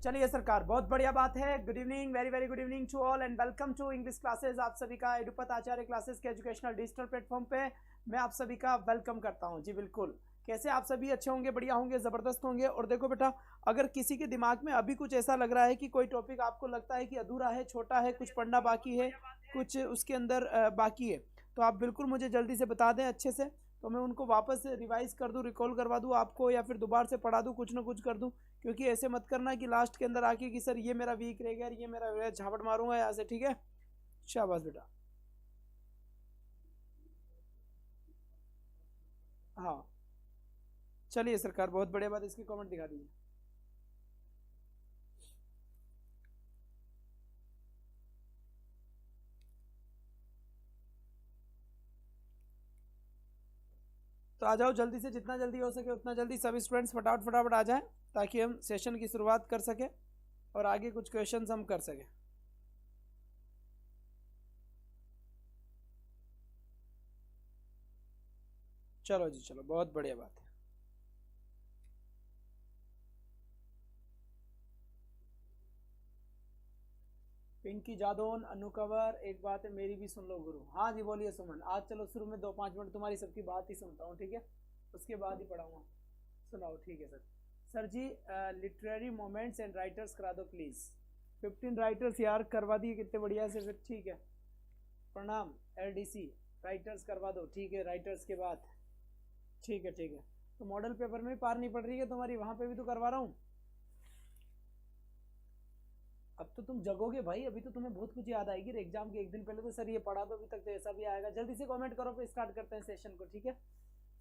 चलिए सरकार, बहुत बढ़िया बात है। Good evening, very very good evening to all and welcome to English classes. आप सभी का एडुपत आचार्य क्लासेस के एजुकेशनल डिजिटल प्लेटफॉर्म पे मैं आप सभी का वेलकम करता हूं। जी बिल्कुल, कैसे आप सभी अच्छे होंगे, बढ़िया होंगे, ज़बरदस्त होंगे। और देखो बेटा, अगर किसी के दिमाग में अभी कुछ ऐसा लग रहा है कि कोई टॉपिक आपको लगता है कि अधूरा है, छोटा है, कुछ पढ़ना बाकी है, कुछ उसके अंदर बाकी है, तो आप बिल्कुल मुझे जल्दी से बता दें अच्छे से, तो मैं उनको वापस रिवाइज कर दूं, रिकॉल करवा दूं आपको, या फिर दोबारा से पढ़ा दूं, कुछ ना कुछ कर दूं। क्योंकि ऐसे मत करना कि लास्ट के अंदर आके कि सर ये मेरा वीक रह गया, ये मेरा झापट मारूंगा यहाँ से। ठीक है, शाबाश बेटा। हाँ चलिए सरकार, बहुत बढ़िया बात। इसकी कमेंट दिखा दीजिए। तो आ जाओ जल्दी से, जितना जल्दी हो सके उतना जल्दी सभी स्टूडेंट्स फटाफट फटाफट आ जाएं, ताकि हम सेशन की शुरुआत कर सके और आगे कुछ क्वेश्चंस हम कर सकें। चलो जी चलो, बहुत बढ़िया बात है। पिंकी जादौन, अनु कंवर, एक बात है मेरी भी सुन लो गुरु। हाँ जी बोलिए सुमन। आज चलो शुरू में 2-5 मिनट तुम्हारी सबकी बात ही सुनता हूँ, ठीक है, उसके बाद ही पढ़ाऊंगा। सुनाओ, ठीक है sir. Sir ji, literary moments and writers करा दो प्लीज़। 15 राइटर्स यार करवा दिए, कितने बढ़िया से फिर। ठीक है, प्रणाम। LDC राइटर्स करवा दो, ठीक है, राइटर्स के बाद। ठीक है ठीक है। तो मॉडल पेपर में पार नहीं पड़ रही है तुम्हारी, वहाँ पे भी तो करवा रहा हूँ। अब तो तुम जगोगे भाई, अभी तो तुम्हें बहुत कुछ याद आएगी एग्जाम के एक दिन पहले। तो सर ये पढ़ा दो, अभी तक तो ऐसा भी आएगा। जल्दी से कमेंट करो, फिर स्टार्ट करते हैं सेशन को, ठीक है।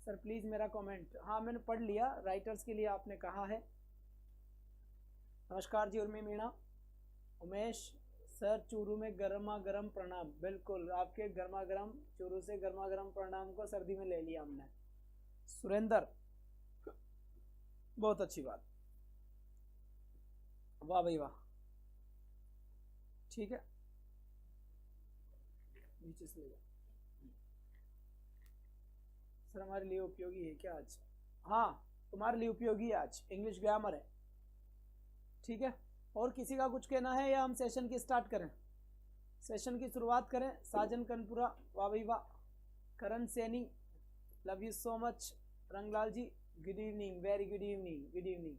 सर प्लीज़ मेरा कमेंट। हाँ मैंने पढ़ लिया, राइटर्स के लिए आपने कहा है। नमस्कार जी उर्मी मीणा, उमेश सर, चूरू में गर्मा गर्म प्रणाम। बिल्कुल, आपके गर्मा गर्म चूरू से गर्मा गर्म प्रणाम को सर्दी में ले लिया हमने। सुरेंद्र, बहुत अच्छी बात, वाह भाई वाह। ठीक है, नीचे से ले जाओ। सर हमारे लिए उपयोगी है क्या आज? हाँ तुम्हारे लिए उपयोगी है आज, इंग्लिश ग्रामर है, ठीक है। और किसी का कुछ कहना है या हम सेशन की स्टार्ट करें? सेशन की शुरुआत करें। साजन कनपुरा, वाह भाई वाह। Karan Saini, love you so much. Ranglal ji, good evening, very good evening, good evening.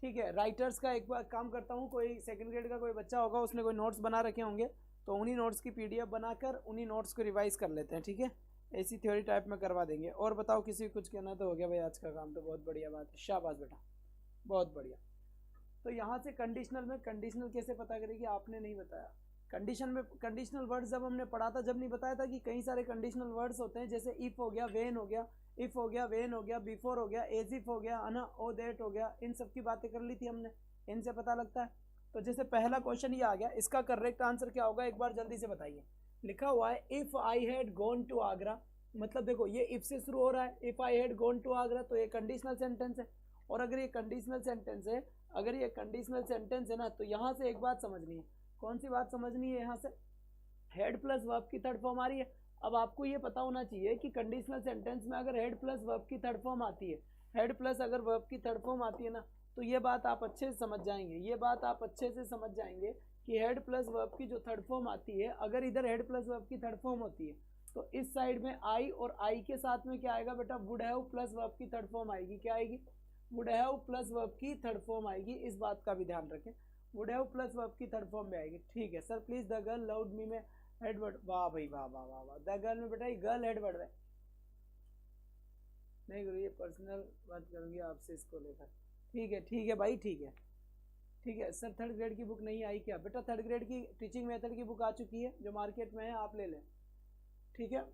ठीक है, राइटर्स का एक बार काम करता हूँ। कोई सेकंड ग्रेड का कोई बच्चा होगा, उसने कोई नोट्स बना रखे होंगे, तो उन्हीं नोट्स की PDF बनाकर उन्हीं नोट्स को रिवाइज कर लेते हैं, ठीक है। ऐसी थ्योरी टाइप में करवा देंगे। और बताओ, किसी कुछ कहना तो हो गया भाई आज का काम? तो बहुत बढ़िया बात है, शाबाश बेटा, बहुत बढ़िया। तो यहाँ से कंडीशनल में कंडीशनल कैसे पता करेगी, आपने नहीं बताया। कंडीशन में कंडीशनल वर्ड्स जब हमने पढ़ा था, जब नहीं बताया था कि कई सारे कंडीशनल वर्ड्स होते हैं, जैसे इफ हो गया, वेन हो गया, इफ हो गया, वेन हो गया, बिफोर हो गया, एज इफ हो गया, है ना, ओ दैट हो गया। इन सब की बातें कर ली थी हमने, इनसे पता लगता है। तो जैसे पहला क्वेश्चन ये आ गया, इसका करेक्ट आंसर क्या होगा एक बार जल्दी से बताइए। लिखा हुआ है if I had gone to Agra, मतलब देखो ये इफ से शुरू हो रहा है, if I had gone to Agra, तो ये कंडीशनल सेंटेंस है। और अगर ये कंडीशनल सेंटेंस है, अगर ये कंडीशनल सेंटेंस है ना, तो यहाँ से एक बात समझनी है। कौन सी बात समझनी है? यहाँ से हेड प्लस वर्ब की थर्ड फॉर्म आ रही है। अब आपको ये पता होना चाहिए कि कंडीशनल सेंटेंस में अगर हेड प्लस वर्ब की थर्ड फॉर्म आती है, हेड प्लस अगर वर्ब की थर्ड फॉर्म आती है ना, तो ये बात आप अच्छे से समझ जाएंगे, ये बात आप अच्छे से समझ जाएंगे कि हेड प्लस वर्ब की जो थर्ड फॉर्म आती है, अगर इधर हेड प्लस वर्ब की थर्ड फॉर्म होती है, तो इस साइड में आई, और आई के साथ में क्या आएगा बेटा? वुड हैव प्लस वर्ब की थर्ड फॉर्म आएगी। क्या आएगी? वुड हैव प्लस वर्ब की थर्ड फॉर्म आएगी। इस बात का भी ध्यान रखें, वुड हैव प्लस वर्ब की थर्ड फॉर्म में आएगी। ठीक है sir, please the girl loved me में हेडवर्ड, वाह भाई वाह वाह वाह वाह। द गर्ल में बेटा ये गर्ल हेडवर्ड है। नहीं गुरु, ये पर्सनल बात करूंगी आपसे इसको लेकर। ठीक है भाई, ठीक है ठीक है। सर थर्ड ग्रेड की बुक नहीं आई क्या? बेटा थर्ड ग्रेड की टीचिंग मेथड की बुक आ चुकी है, जो मार्केट में है, आप ले लें, ठीक है।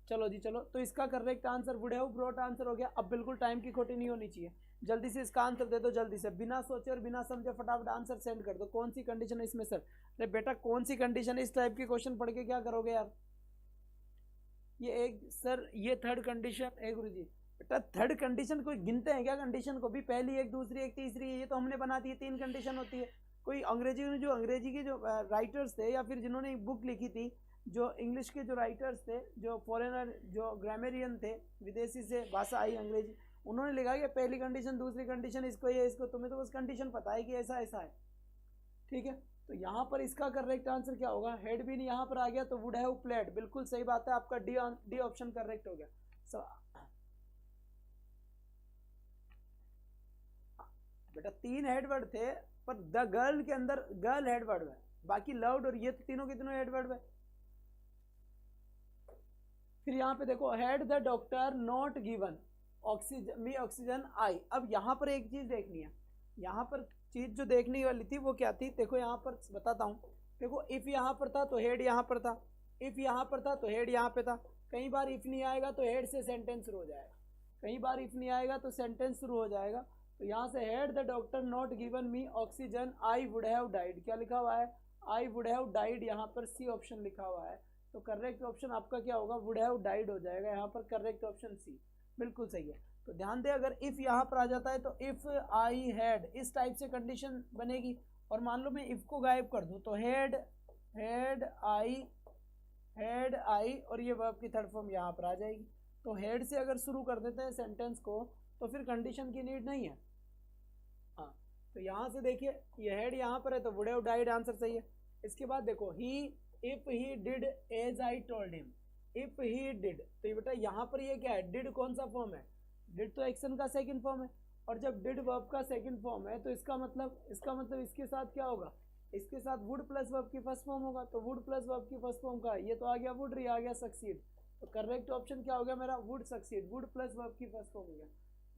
चलो जी चलो, तो इसका correct answer would have brought answer हो गया। अब बिल्कुल टाइम की खोटी नहीं होनी चाहिए, जल्दी से इसका आंसर दे दो, जल्दी से, बिना सोचे और बिना समझे फटाफट आंसर सेंड कर दो। कौन सी कंडीशन है इसमें सर? अरे बेटा कौन सी कंडीशन है? इस टाइप के क्वेश्चन पढ़ के क्या करोगे यार? ये एक सर, ये थर्ड कंडीशन है गुरु जी। बेटा थर्ड कंडीशन कोई गिनते हैं क्या कंडीशन को भी? पहली एक, दूसरी एक, तीसरी, ये तो हमने बना दी है, 3 कंडीशन होती है। कोई अंग्रेजी में जो अंग्रेजी के जो राइटर्स थे, या फिर जिन्होंने बुक लिखी थी, जो इंग्लिश के जो राइटर्स थे, जो फॉरेनर, जो ग्रामेरियन थे, विदेशी से भाषा आई अंग्रेजी, उन्होंने लिखा कि पहली कंडीशन, दूसरी कंडीशन, इसको ये, इसको, तुम्हें तो बस कंडीशन पता है कि ऐसा ऐसा है, ठीक है। तो यहाँ पर इसका करेक्ट आंसर क्या होगा, हैड बीन यहाँ पर आ गया तो वुड हैव प्लेड, बिल्कुल सही बात है, आपका डी ऑप्शन करेक्ट हो गया। बेटा 3 हेड वर्ड थे, पर द गर्ल के अंदर गर्ल हेड वर्ड है, बाकी लव्ड और ये तो तीनों के तीनों हेड वर्ड है। फिर यहाँ पे देखो, had the doctor not given oxygen I. अब यहाँ पर एक चीज देखनी है, यहाँ पर चीज जो देखने वाली थी वो क्या थी, देखो यहाँ पर बताता हूँ। देखो इफ यहाँ पर था तो हेड यहाँ पर था, इफ यहाँ पर था तो हेड यहाँ पे था। कई बार इफ नहीं आएगा तो हेड से सेंटेंस शुरू हो जाएगा, कई बार इफ नहीं आएगा तो सेंटेंस शुरू हो जाएगा। तो यहाँ से had the doctor not given me oxygen I would have died, क्या लिखा हुआ है, आई वुड हैव डाइड, यहाँ पर सी ऑप्शन लिखा हुआ है। तो करेक्ट ऑप्शन आपका क्या होगा, वुड हैव डाइड हो जाएगा, यहाँ पर करेक्ट ऑप्शन सी बिल्कुल सही है। तो ध्यान दे, अगर इफ यहाँ पर आ जाता है तो इफ आई हैड, इस टाइप से कंडीशन बनेगी। और मान लो मैं इफ को गायब कर दूं तो हैड आई और ये वर्ब की थर्ड फॉर्म यहाँ पर आ जाएगी। तो हेड से अगर शुरू कर देते हैं सेंटेंस को तो फिर कंडीशन की नीड नहीं है। हाँ, तो यहाँ से देखिए ये हेड यहाँ पर है तो वुड हैव डाइड आंसर सही है। इसके बाद देखो if he did as I told him, if he did, तो ये बेटा यहाँ पर ये क्या है, डिड कौन सा फॉर्म है, डिड तो एक्शन का सेकंड फॉर्म है, और जब डिड वर्ब का सेकंड फॉर्म है तो इसका मतलब इसके साथ क्या होगा, इसके साथ वुड प्लस वर्ब की फर्स्ट फॉर्म होगा। तो वुड प्लस वर्ब की फर्स्ट फॉर्म का ये तो आ गया वुड, आ गया सक्सीड। तो करेक्ट ऑप्शन क्या हो गया मेरा, would succeed, would plus verb की फर्स्ट फॉर्म हो गया।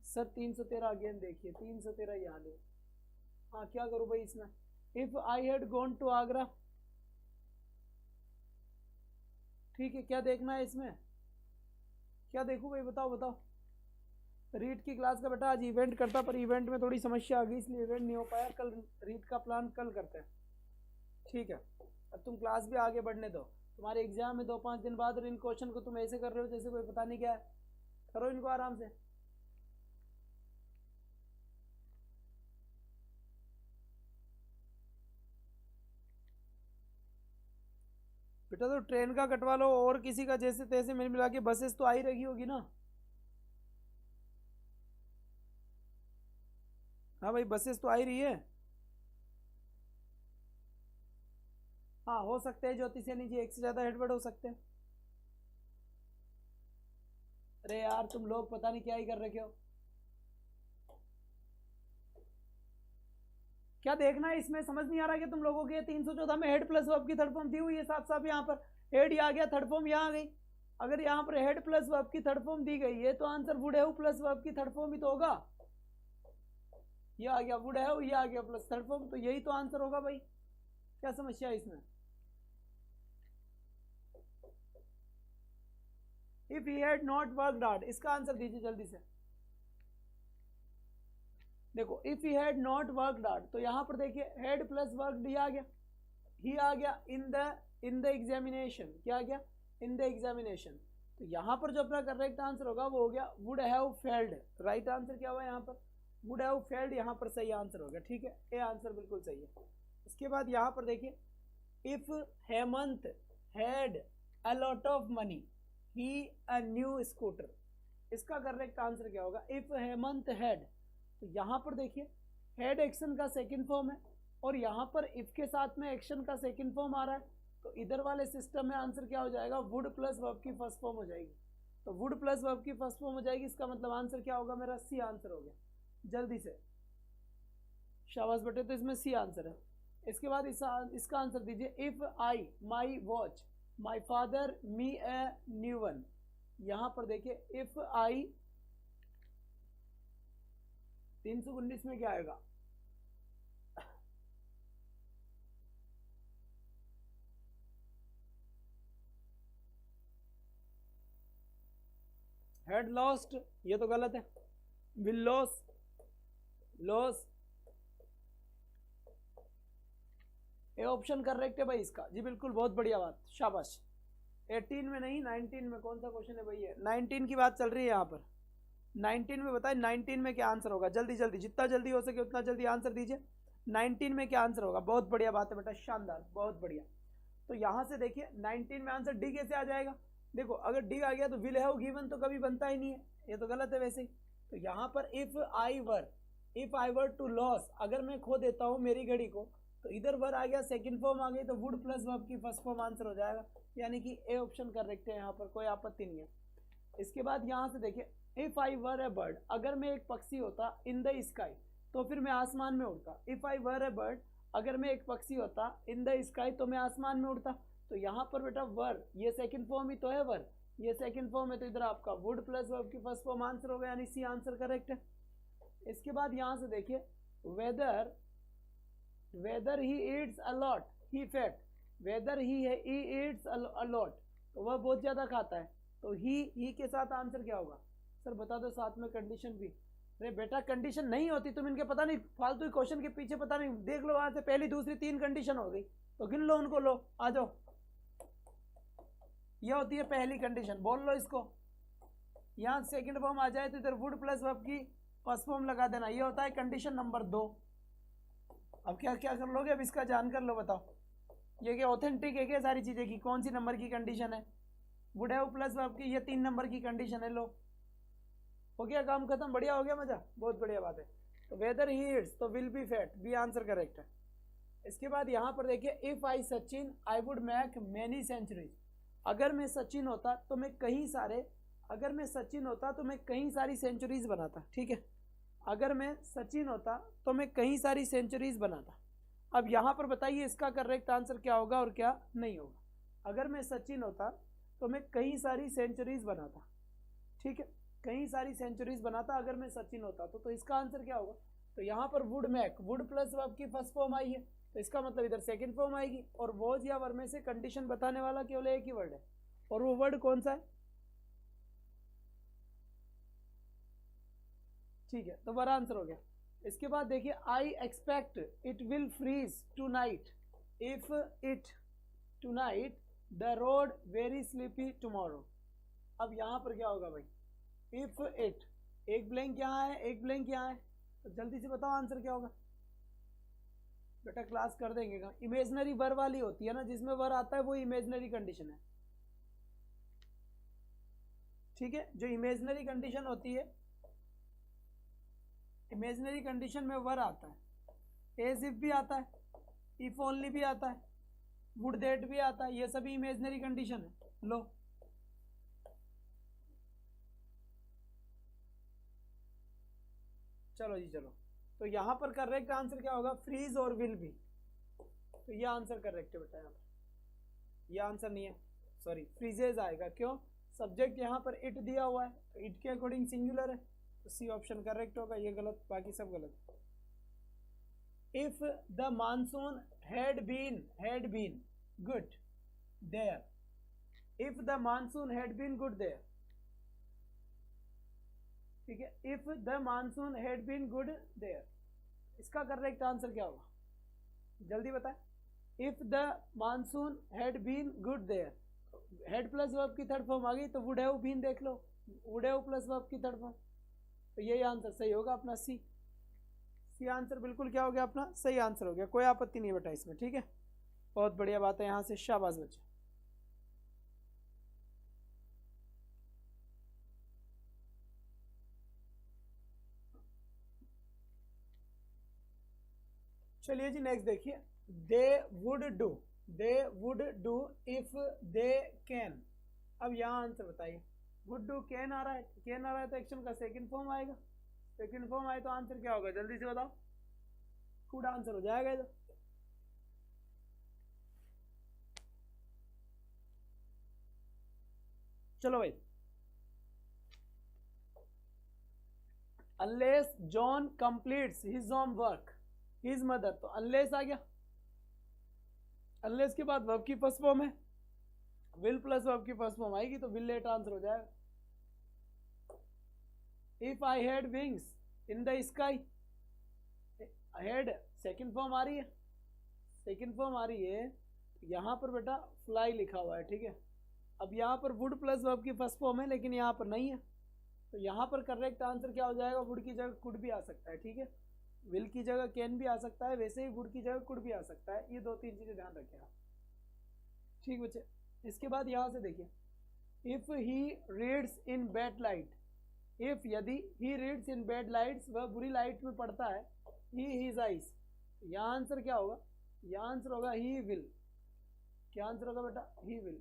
सर 313 अगेन देखिए, 313 यहाँ ले। हाँ क्या करूँ भाई इसमें, if I had gone to Agra, ठीक है, क्या देखना है इसमें, क्या देखूं भाई, बताओ। रीड की क्लास का बेटा आज इवेंट करता, पर इवेंट में थोड़ी समस्या आ गई इसलिए इवेंट नहीं हो पाया। कल रीड का प्लान कल करते हैं, ठीक है। अब तुम क्लास भी आगे बढ़ने दो, तुम्हारे एग्जाम में 2-5 दिन बाद, और इन क्वेश्चन को तुम ऐसे कर रहे हो जैसे कोई पता नहीं क्या है। करो इनको आराम से। बेटा तो ट्रेन का कटवा लो, और किसी का जैसे तैसे मिल मिला के, बसेस तो आ ही रही होगी ना। हाँ भाई बसेस तो आ ही रही है। हाँ हो सकते हैं ज्योति सैनी जी, एक से ज्यादा हेडवर्ड हो सकते हैं। अरे यार तुम लोग पता नहीं क्या ही कर रखे हो। क्या देखना है इसमें, समझ नहीं आ रहा कि तुम लोगों के 314 में हेड प्लस वर्ब की थर्ड फॉर्म दी हुई है, साफ साफ यहाँ पर हेड आ गया, थर्ड फॉर्म यहाँ आ गई। अगर यहाँ पर हेड प्लस वर्ब की थर्ड फॉर्म दी गई है तो answer would have plus verb की थर्ड फॉर्म ही तो होगा। ये आ गया वुड हैव, ये आ गया प्लस थर्ड फॉर्म, तो यही तो आंसर होगा भाई। क्या समस्या है इसमें। If he had not worked hard, इसका आंसर दीजिए जल्दी से। देखो if he had not worked hard, तो यहां पर देखिए हेड प्लस वर्कड ही आ गया, ही आ गया इन द एग्जामिनेशन, क्या आ गया, इन द एग्जामिनेशन। तो यहां पर जो अपना करेक्ट आंसर होगा वो हो गया would have failed, right answer क्या हुआ यहाँ पर, वुड हैव फेल्ड, यहाँ पर सही आंसर हो गया, ठीक है, ये आंसर बिल्कुल सही है। इसके बाद यहाँ पर देखिए if Hemant had a lot of money he a new scooter, इसका करेक्ट आंसर क्या होगा, इफ हेमंत हैड। तो यहाँ पर देखिए हेड एक्शन का सेकंड फॉर्म है, और यहाँ पर इफ के साथ में एक्शन का सेकंड फॉर्म आ रहा है, तो इधर वाले सिस्टम में आंसर क्या हो जाएगा, वुड प्लस वर्ब की फर्स्ट फॉर्म हो जाएगी। तो वुड प्लस वर्ब की फर्स्ट फॉर्म हो जाएगी, इसका मतलब आंसर क्या होगा मेरा, सी आंसर हो गया। जल्दी से शाबाश बेटे, तो इसमें सी आंसर है। इसके बाद इसका आंसर दीजिए, if I my watch my father me a new one. यहां पर देखिए इफ आई 319 में क्या आएगा, हेड लॉस्ट, ये तो गलत है, विल लॉस, लॉस, ये ऑप्शन करेक्ट है भाई इसका, जी बिल्कुल, बहुत बढ़िया बात, शाबाश। 18 में नहीं 19 में, कौन सा क्वेश्चन है भाई, ये 19 की बात चल रही है यहाँ पर। 19 में बताए 19 में क्या आंसर होगा, जल्दी जल्दी, जितना जल्दी हो सके उतना जल्दी आंसर दीजिए। 19 में क्या आंसर होगा, बहुत बढ़िया बात है बेटा, शानदार, बहुत बढ़िया। तो यहाँ से देखिए 19 में आंसर डी कैसे आ जाएगा, देखो अगर डी आ गया तो विल हैव गिवन तो कभी बनता ही नहीं है, ये तो गलत है वैसे ही। तो यहाँ पर if I were to loss, अगर मैं खो देता हूँ मेरी घड़ी को, तो इधर वर आ गया, सेकंड फॉर्म आ गई, तो वुड प्लस वर्ब की फर्स्ट फॉर्म आंसर हो जाएगा, यानी कि ए ऑप्शन करेक्ट है, यहाँ पर कोई आपत्ति नहीं है। इसके बाद यहाँ से देखिए, if I were A bird, अगर मैं एक पक्षी होता इन द स्काई, तो फिर मैं आसमान में उड़ता। If I were A bird, अगर मैं एक पक्षी होता इन द स्काई, तो मैं आसमान में उड़ता। तो यहाँ पर बेटा वर, ये सेकंड फॉर्म ही तो है, वर ये सेकंड फॉर्म है, तो इधर आपका वुड प्लस वर्ब की फर्स्ट फॉर्म आंसर हो गया, यानी सी आंसर करेक्ट है। इसके बाद यहाँ से देखिए, weather he Yeats a lot, he fat, weather he Yeats a lot, तो वह बहुत ज्यादा खाता है, तो ही के साथ आंसर क्या होगा? सर बता दो साथ में कंडीशन भी। अरे बेटा कंडीशन नहीं होती, तुम इनके पता नहीं फालतू क्वेश्चन के पीछे पता नहीं, देख लो वहां से पहली दूसरी तीन कंडीशन हो गई, तो गिन लो उनको, लो आ जाओ। यह होती है पहली कंडीशन, बोल लो इसको। यहाँ सेकंड फॉर्म आ जाए तो इधर वुड प्लस वर्ब की फर्स्ट फॉर्म लगा देना, ये होता है कंडीशन नंबर 2। अब क्या क्या कर लोगे, अब इसका जान कर लो, बताओ ये क्या ऑथेंटिक है क्या सारी चीजें की, कौन सी नंबर की कंडीशन है? वुड हैव प्लस वर्ब की ये 3 नंबर की कंडीशन है। लो हो गया काम खत्म, बढ़िया हो गया, मजा, बहुत बढ़िया बात है। तो वेदर ही ईट्स, तो will be fat, B answer correct है। इसके बाद यहाँ पर देखिए, if I Sachin I would make many centuries, अगर मैं सचिन होता तो मैं कई सारे, अगर मैं सचिन होता तो मैं कई सारी सेंचुरीज बनाता, ठीक है, अगर मैं सचिन होता तो मैं कई सारी सेंचुरीज बनाता। अब यहाँ पर बताइए इसका करेक्ट आंसर क्या होगा और क्या नहीं होगा। अगर मैं सचिन होता तो मैं कई सारी सेंचुरीज बनाता, ठीक है, कई सारी सेंचुरीज बनाता अगर मैं सचिन होता तो इसका आंसर क्या होगा? तो यहाँ पर would make, would plus verb की फर्स्ट फॉर्म आई है, तो इसका मतलब इधर सेकंड फॉर्म आएगी, और वॉज या वर में से कंडीशन बताने वाला केवल एक ही वर्ड है, और वो वर्ड कौन सा है? ठीक है, तो वर आंसर हो गया। इसके बाद देखिए, I expect it will freeze tonight, if it tonight the road very sleepy tomorrow. अब यहां पर क्या होगा भाई? इफ इट, एक ब्लैंक यहाँ है, एक ब्लैंक यहाँ है, तो जल्दी से बताओ आंसर क्या होगा? बेटा क्लास कर देंगे, इमेजनरी वर वाली होती है ना, जिसमें वर आता है वो इमेजनरी कंडीशन है, ठीक है, जो इमेजनरी कंडीशन होती है, इमेजनरी कंडीशन में वर आता है, एज इफ भी आता है, इफ ओनली भी आता है, वुड दैट भी आता है, ये सभी इमेजनरी कंडीशन है। लो चलो जी चलो, तो यहां पर करेक्ट आंसर क्या होगा? फ्रीज और विल भी, तो ये आंसर करेक्ट है बेटा, यहाँ पर ये आंसर नहीं है, सॉरी फ्रीजेज आएगा, क्यों? सब्जेक्ट यहाँ पर इट दिया हुआ है, तो इट के अकॉर्डिंग सिंगुलर है, तो सी ऑप्शन करेक्ट होगा, ये गलत, बाकी सब गलत। If the monsoon had been good there, if the monsoon had been good there, ठीक है, if the monsoon had been good there, इसका करेक्ट आंसर क्या होगा? जल्दी बताएं। If the monsoon had been good there, had plus verb की third form आ गई, तो वुड हैव बीन देख लो, वुड हैव प्लस वर्ब की थर्ड फॉर्म, तो यही आंसर सही होगा अपना, सी आंसर बिल्कुल क्या हो गया अपना? सही आंसर हो गया, कोई आपत्ति नहीं बेटा इसमें, ठीक है, बहुत बढ़िया बात है, यहां से शाबाश बच्चे। चलिए जी नेक्स्ट देखिए, they would do if they can. अब यहाँ आंसर बताइए, वुड डू कैन आ रहा है, कैन आ रहा है तो एक्शन का सेकंड फॉर्म आएगा, सेकंड फॉर्म आए तो आंसर क्या होगा? जल्दी से बताओ, कुड आंसर हो जाएगा इधर। चलो भाई, unless John completes his homework his mother, तो अनलेस आ गया, अनलेस के बाद वर्ब की फर्स्ट फॉर्म है, विल प्लस वर्ब की फर्स्ट फॉर्म आएगी, तो विल लेट आंसर हो जाएगा। If I had wings in the sky, had second form आ रही है, सेकंड फॉर्म आ रही है, यहां पर बेटा फ्लाई लिखा हुआ है, ठीक है, अब यहाँ पर वुड प्लस वर्ब की फर्स्ट फॉर्म है, लेकिन यहाँ पर नहीं है, तो यहाँ पर करेक्ट आंसर क्या हो जाएगा? वुड की जगह कुड भी आ सकता है, ठीक है, विल की जगह कैन भी आ सकता है, वैसे ही वुड की जगह कुड भी आ सकता है, ये 2-3 चीजें ध्यान रखें आप, ठीक बच्चे। इसके बाद यहाँ से देखिए, if he reads in bad light, if यदि he reads in bad lights, वह बुरी लाइट में पढ़ता है, ही हिज आइज, यहाँ आंसर क्या होगा, यहाँ आंसर होगा ही विल, क्या आंसर होगा बेटा, ही विल,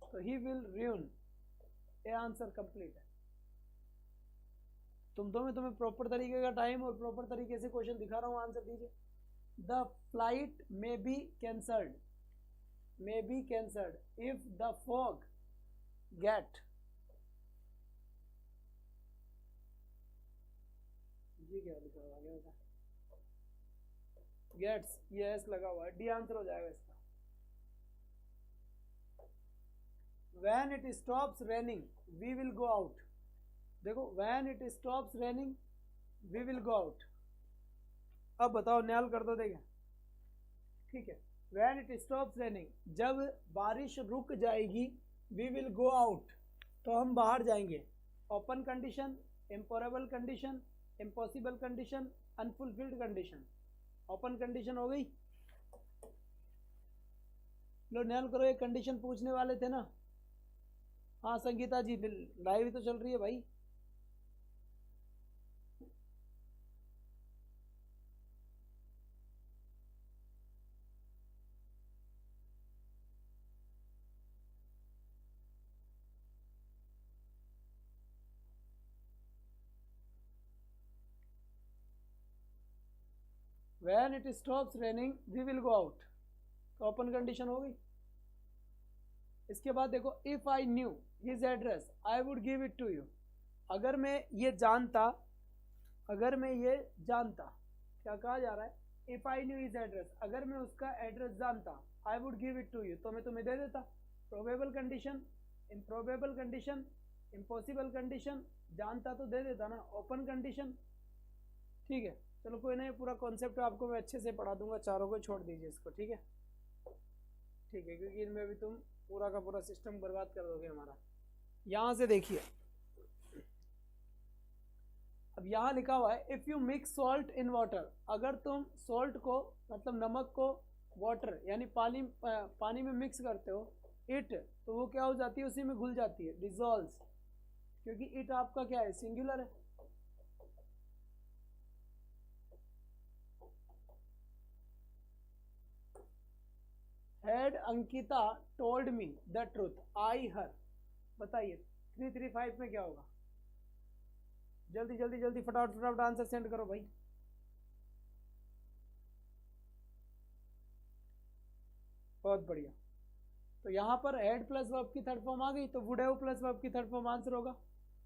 तो ही विल ruin, ये आंसर कंप्लीट है। तुम्हें प्रॉपर तरीके का टाइम और प्रॉपर तरीके से क्वेश्चन दिखा रहा हूँ, आंसर दीजिए। The flight may be cancelled, may be cancelled if the fog get, ये क्या लिखा हुआ है, gets, yes लगा हुआ है, डी आंसर हो जाएगा इसका। when it stops raining we will go out, देखो when it stops raining we will go out, अब बताओ न्याल कर दो, देखें ठीक है। when it stops raining, जब बारिश रुक जाएगी, we will go out, तो हम बाहर जाएंगे। Open condition, impossible condition, impossible condition, unfulfilled condition, open condition हो गई। लो न्याल करो, ये कंडीशन पूछने वाले थे ना, हाँ संगीता जी लाइव तो चल रही है भाई। when it stops raining we will go out, तो ओपन कंडीशन हो गई। इसके बाद देखो, if I knew his address I would give it to you, अगर मैं ये जानता, अगर मैं ये जानता, क्या कहा जा रहा है, if I knew his address, अगर मैं उसका एड्रेस जानता, I would give it to you, तो मैं तुम्हें दे देता। Probable condition, improbable condition, impossible condition, जानता तो दे देता ना, ओपन कंडीशन, ठीक है। चलो कोई नहीं, पूरा कॉन्सेप्ट आपको मैं अच्छे से पढ़ा दूंगा, चारों को छोड़ दीजिए इसको, ठीक है ठीक है, क्योंकि इनमें भी तुम पूरा का पूरा सिस्टम बर्बाद कर दोगे हमारा। यहाँ से देखिए, अब यहाँ लिखा हुआ है if you mix salt in water, अगर तुम सॉल्ट को मतलब नमक को वाटर यानी पानी में मिक्स करते हो, इट, तो वो क्या हो जाती है, उसी में घुल जाती है, डिजॉल्व्स, क्योंकि इट आपका क्या है, सिंगुलर है। Had Ankita told me the truth, I her, बताइए 335 में क्या होगा, जल्दी जल्दी जल्दी फटाफट फटाफट आंसर सेंड करो भाई। बहुत बढ़िया, तो यहाँ पर हैड प्लस वर्ब की थर्ड फॉर्म आ गई, तो वुड हैव प्लस वर्ब की थर्ड फॉर्म आंसर होगा,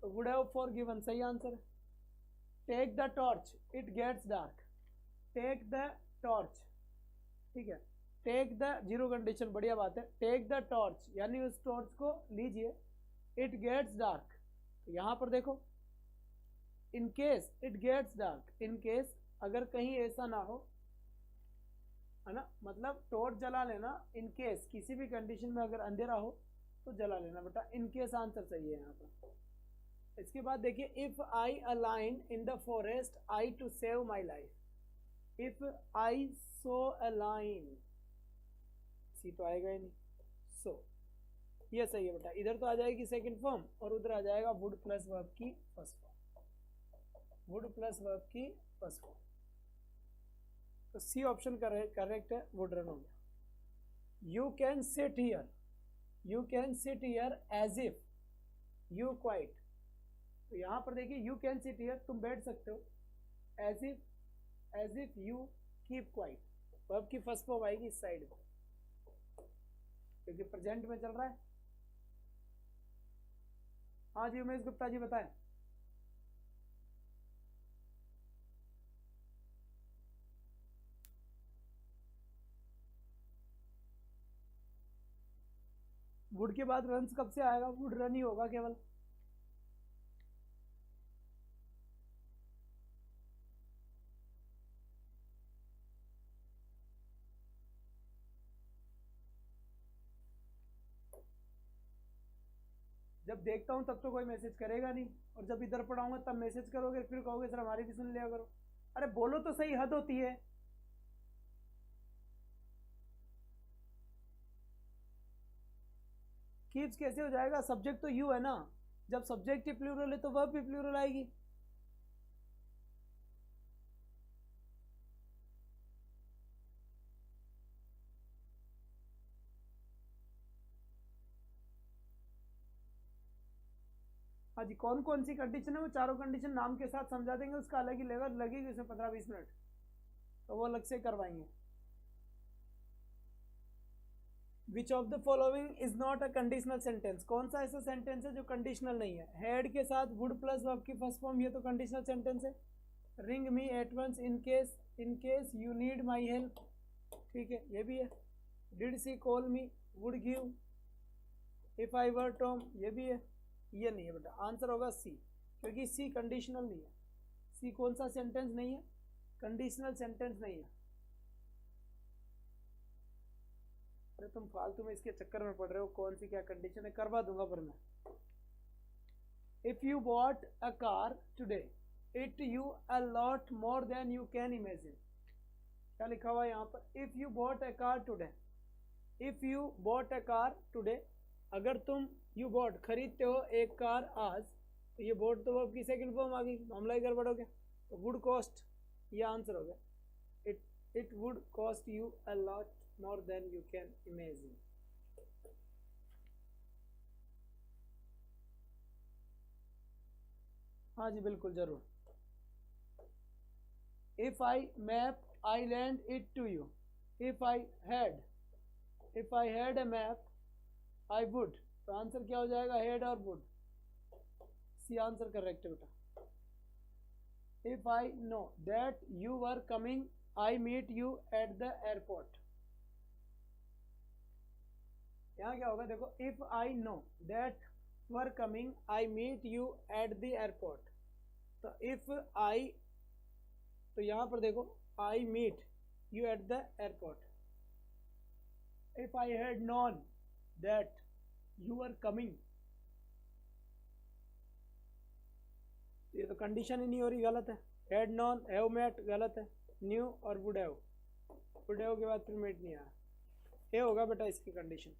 तो वुड हैव फॉर गिवन सही आंसर है। Take the torch it gets dark, take the torch, ठीक है, टेक द जीरो कंडीशन, बढ़िया बात है, टेक द टॉर्च यानी उस टॉर्च को लीजिए, इट गेट्स डार्क, तो यहाँ पर देखो in case it gets dark, in case अगर कहीं ऐसा ना हो, है ना, मतलब टॉर्च जला लेना, इन केस किसी भी कंडीशन में अगर अंधेरा हो तो जला लेना बेटा, इन केस आंसर सही है यहाँ पर। इसके बाद देखिए, if I align in the forest I to save my life, if I so align, C तो आएगा ही नहीं, सो ये सही है बेटा, इधर तो आ जाएगी सेकंड फॉर्म और उधर आ जाएगा वुड प्लस वर्ब की first form, would plus verb की फर्स्ट फॉर्म, तो सी ऑप्शन करेक्ट है, वुड रन हो गया। You can sit here, you can sit here as if you quite, तो यहाँ पर देखिए यू कैन सिट हियर, तुम बैठ सकते हो, as if you keep quite, verb की फर्स्ट फॉर्म आएगी इस साइड में, क्योंकि प्रेजेंट में चल रहा है। हाँ जी उमेश गुप्ता जी बताएं। वुड के बाद रन कब से आएगा, वुड रन ही होगा केवल। जब देखता हूं तब तो कोई मैसेज करेगा नहीं, और जब इधर पढ़ाऊंगा तब मैसेज करोगे, फिर कहोगे सर हमारी भी सुन लिया करो। अरे बोलो तो सही, हद होती है। कीप्स कैसे हो जाएगा, सब्जेक्ट तो यू है ना, जब सब्जेक्ट ही प्लूरल है तो वर्ब भी प्लूरल आएगी। हाँ जी, कौन कौन सी कंडीशन है वो चारों कंडीशन नाम के साथ समझा देंगे, उसका अलग ही लेवल लगेगी उसमें 15-20 मिनट, तो वो अलग से करवाएंगे। Which of the following is not a conditional sentence, कौन सा ऐसा सेंटेंस है जो कंडीशनल नहीं है? हेड के साथ वुड प्लस वर्ब की फर्स्ट फॉर्म, ये तो कंडीशनल सेंटेंस है। Ring me at once in case you need my help, ठीक है, ये भी है। Did she call me, would give, if I were Tom, ये भी है। ये नहीं है बेटा, आंसर होगा सी, क्योंकि सी कंडीशनल नहीं है। सी कौन सा सेंटेंस नहीं है? कंडीशनल सेंटेंस नहीं है। अरे तुम फालतू में इसके चक्कर में पड़ रहे हो, कौन सी क्या कंडीशन है, करवा दूंगा पर मैं। If you bought a car today it you a lot more than you can imagine, क्या लिखा हुआ है यहाँ पर? If you bought a car today, if you bought a car today, अगर तुम यू बॉट खरीदते हो एक कार आज, तो ये बॉट तो वर्ब की सेकंड फॉर्म आ गई, मामला ही गड़बड़ हो गया। तो वुड कॉस्ट, ये आंसर हो गया। It would cost you a lot more than you can imagine. हाँ जी बिल्कुल जरूर। If I map I land it to you, if I had a map I would, तो आंसर क्या हो जाएगा? हेड और वुड, सी आंसर करेक्ट है बेटा। If I know that you were coming I meet you at the airport, यहाँ क्या होगा देखो, if I know that were coming I meet you at the airport, तो इफ आई, तो यहाँ पर देखो I meet you at the airport. If I had known that you are coming, ये तो कंडीशन ही नहीं हो रही, गलत है। हैड नॉन, हैव मेट, गलत है। न्यू और वुड हैव के बाद फिर मेट नहीं आया, ये होगा बेटा इसकी कंडीशन,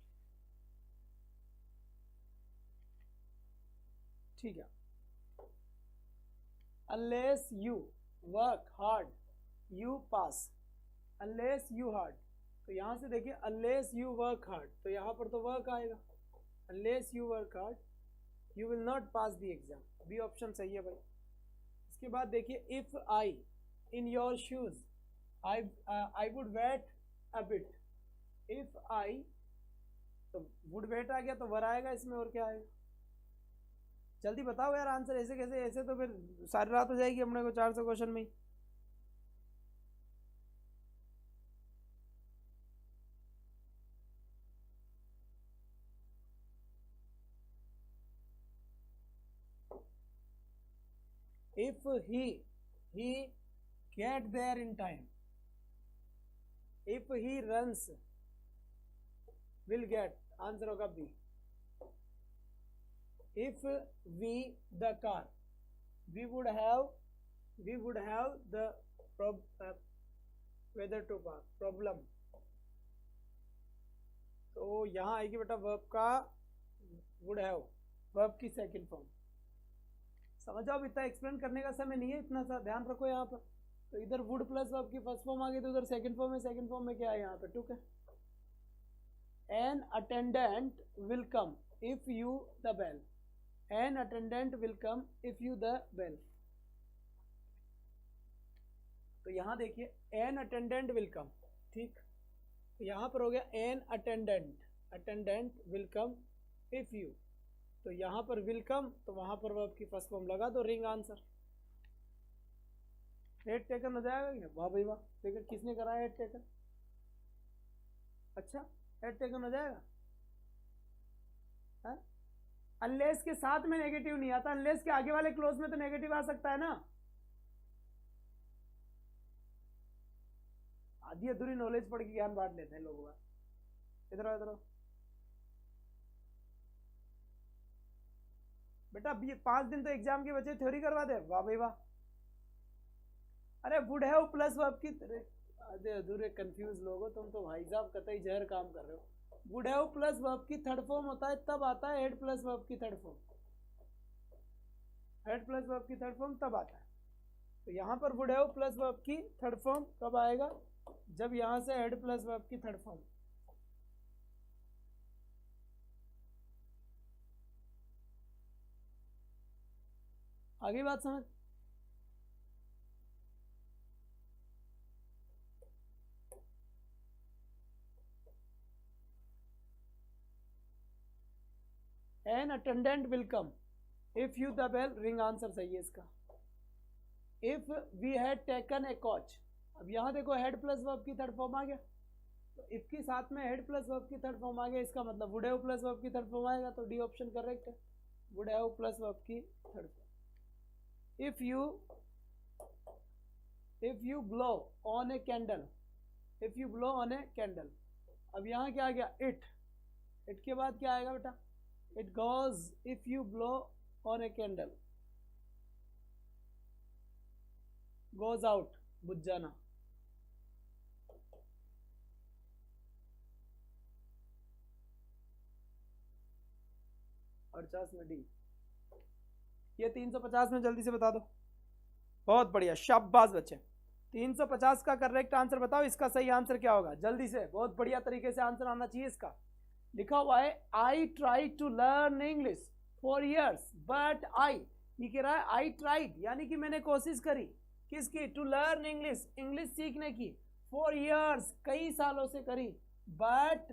ठीक है। Unless you work hard you pass, unless you hard, तो यहां से देखिए अनलेस यू वर्क हार्ड, तो यहां पर तो वर्क आएगा। Unless you work hard you will not pass the exam, B option सही है भाई। इसके बाद देखिए if I in your shoes I would wait a bit, if I, तो वुड वेट आ गया तो वर आएगा इसमें, और क्या आएगा? जल्दी बताओ यार आंसर, ऐसे कैसे, ऐसे तो फिर सारी रात हो जाएगी अपने को 400 क्वेश्चन में ही। If he get there in time, if he runs will get, answer होगा B. If we the car we would have the weather to park problem, तो यहाँ आएगी बेटा वर्ब का would have, वर्ब की सेकंड फॉर्म। समझ आओ, इतना एक्सप्लेन करने का समय नहीं है, इतना सा ध्यान रखो यहाँ पर। तो इधर वुड प्लस वर्ब की फर्स्ट फॉर्म आ गई, तो उधर सेकंड फॉर्म है, सेकंड फॉर्म में क्या है यहाँ पे? टू है। An attendant will come if you the bell, an attendant will come if you the bell, तो यहाँ देखिए एन अटेंडेंट विल कम, ठीक, तो यहाँ पर हो गया an attendant will come if you, तो यहाँ पर विल कम, तो वहां पर वर्ब की फर्स्ट फॉर्म लगा दो, रिंग आंसर। हेड टेकन हो जाएगा, वाह भाई वाह, देखिए किसने करा हेड टेकन, अच्छा हेड टेकन हो जाएगा। अनलेस के साथ में नेगेटिव नहीं आता, अनलेस के आगे वाले क्लोज में तो नेगेटिव आ सकता है ना। आधी अधूरी नॉलेज पढ़ के ज्ञान बांट लेते हैं लोगों का। इधर आओ, इधर आओ बेटा, अब ये 5 दिन तो एग्जाम के बच्चे थ्योरी करवा दे, वाह भाई वाह। अरे वुड हैव प्लस वर्ब की, आधे अधूरे कंफ्यूज लोगो तुम तो भाई साहब, कतई जहर काम कर रहे हो। वुड हैव प्लस वर्ब की थर्ड फॉर्म होता है, तब आता है हेड प्लस वर्ब की third form. Had plus verb की थर्ड फॉर्म तब आता है। तो यहाँ पर वुड हैव प्लस वर्ब की थर्ड फॉर्म कब आएगा, जब यहाँ से हैड प्लस वर्ब की थर्ड फॉर्म। आगे बात समझ। An attendant will come if you the bell ring, answer सही है इसका। If we had taken a coach, अब यहाँ देखो हेड प्लस वर्ब की थर्ड फॉर्म आ गया, तो इफ के साथ में हेड प्लस वर्ब की थर्ड फॉर्म आ गया, इसका मतलब वुड हैव प्लस वर्ब की थर्ड फॉर्म आएगा, तो डी ऑप्शन करेक्ट है, वुड हैव प्लस वर्ब की third form. If you blow on a candle, if you blow on a candle, अब यहाँ क्या आ गया, इट के बाद क्या आएगा बेटा, it goes, if you blow on a candle, goes out, बुझ जाना। और 50 में डी, ये 350 में जल्दी से बता दो। बहुत बढ़िया, शाबाश बच्चे। 350 का करेक्ट आंसर बताओ, इसका सही आंसर क्या होगा, जल्दी से, बहुत बढ़िया तरीके से आंसर आना चाहिए इसका। लिखा हुआ है I try to learn English for years but I, ये कह रहा है आई ट्राइड, यानी कि मैंने कोशिश करी, किसकी, टू लर्न इंग्लिश, इंग्लिश सीखने की, फॉर ईयर्स, कई सालों से करी, बट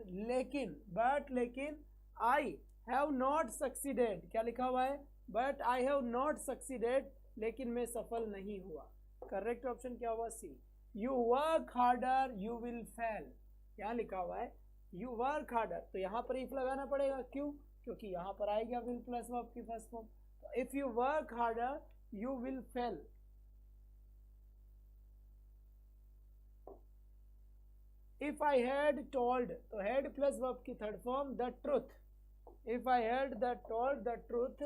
लेकिन आई हैव नॉट सक्सीडेड, क्या लिखा हुआ है, but I have not succeeded, लेकिन मैं सफल नहीं हुआ। करेक्ट ऑप्शन क्या हुआ, C. You work harder you will fail, क्या लिखा हुआ है, यू वर्क हार्डर, तो यहाँ पर इफ लगाना पड़ेगा, क्यों, क्योंकि यहाँ पर आएगा विल प्लस वर्ब की फर्स्ट फॉर्म, तो if you work harder you will fail. If I had told, तो हैड प्लस वर्ब की third form the truth, if I had the told the truth,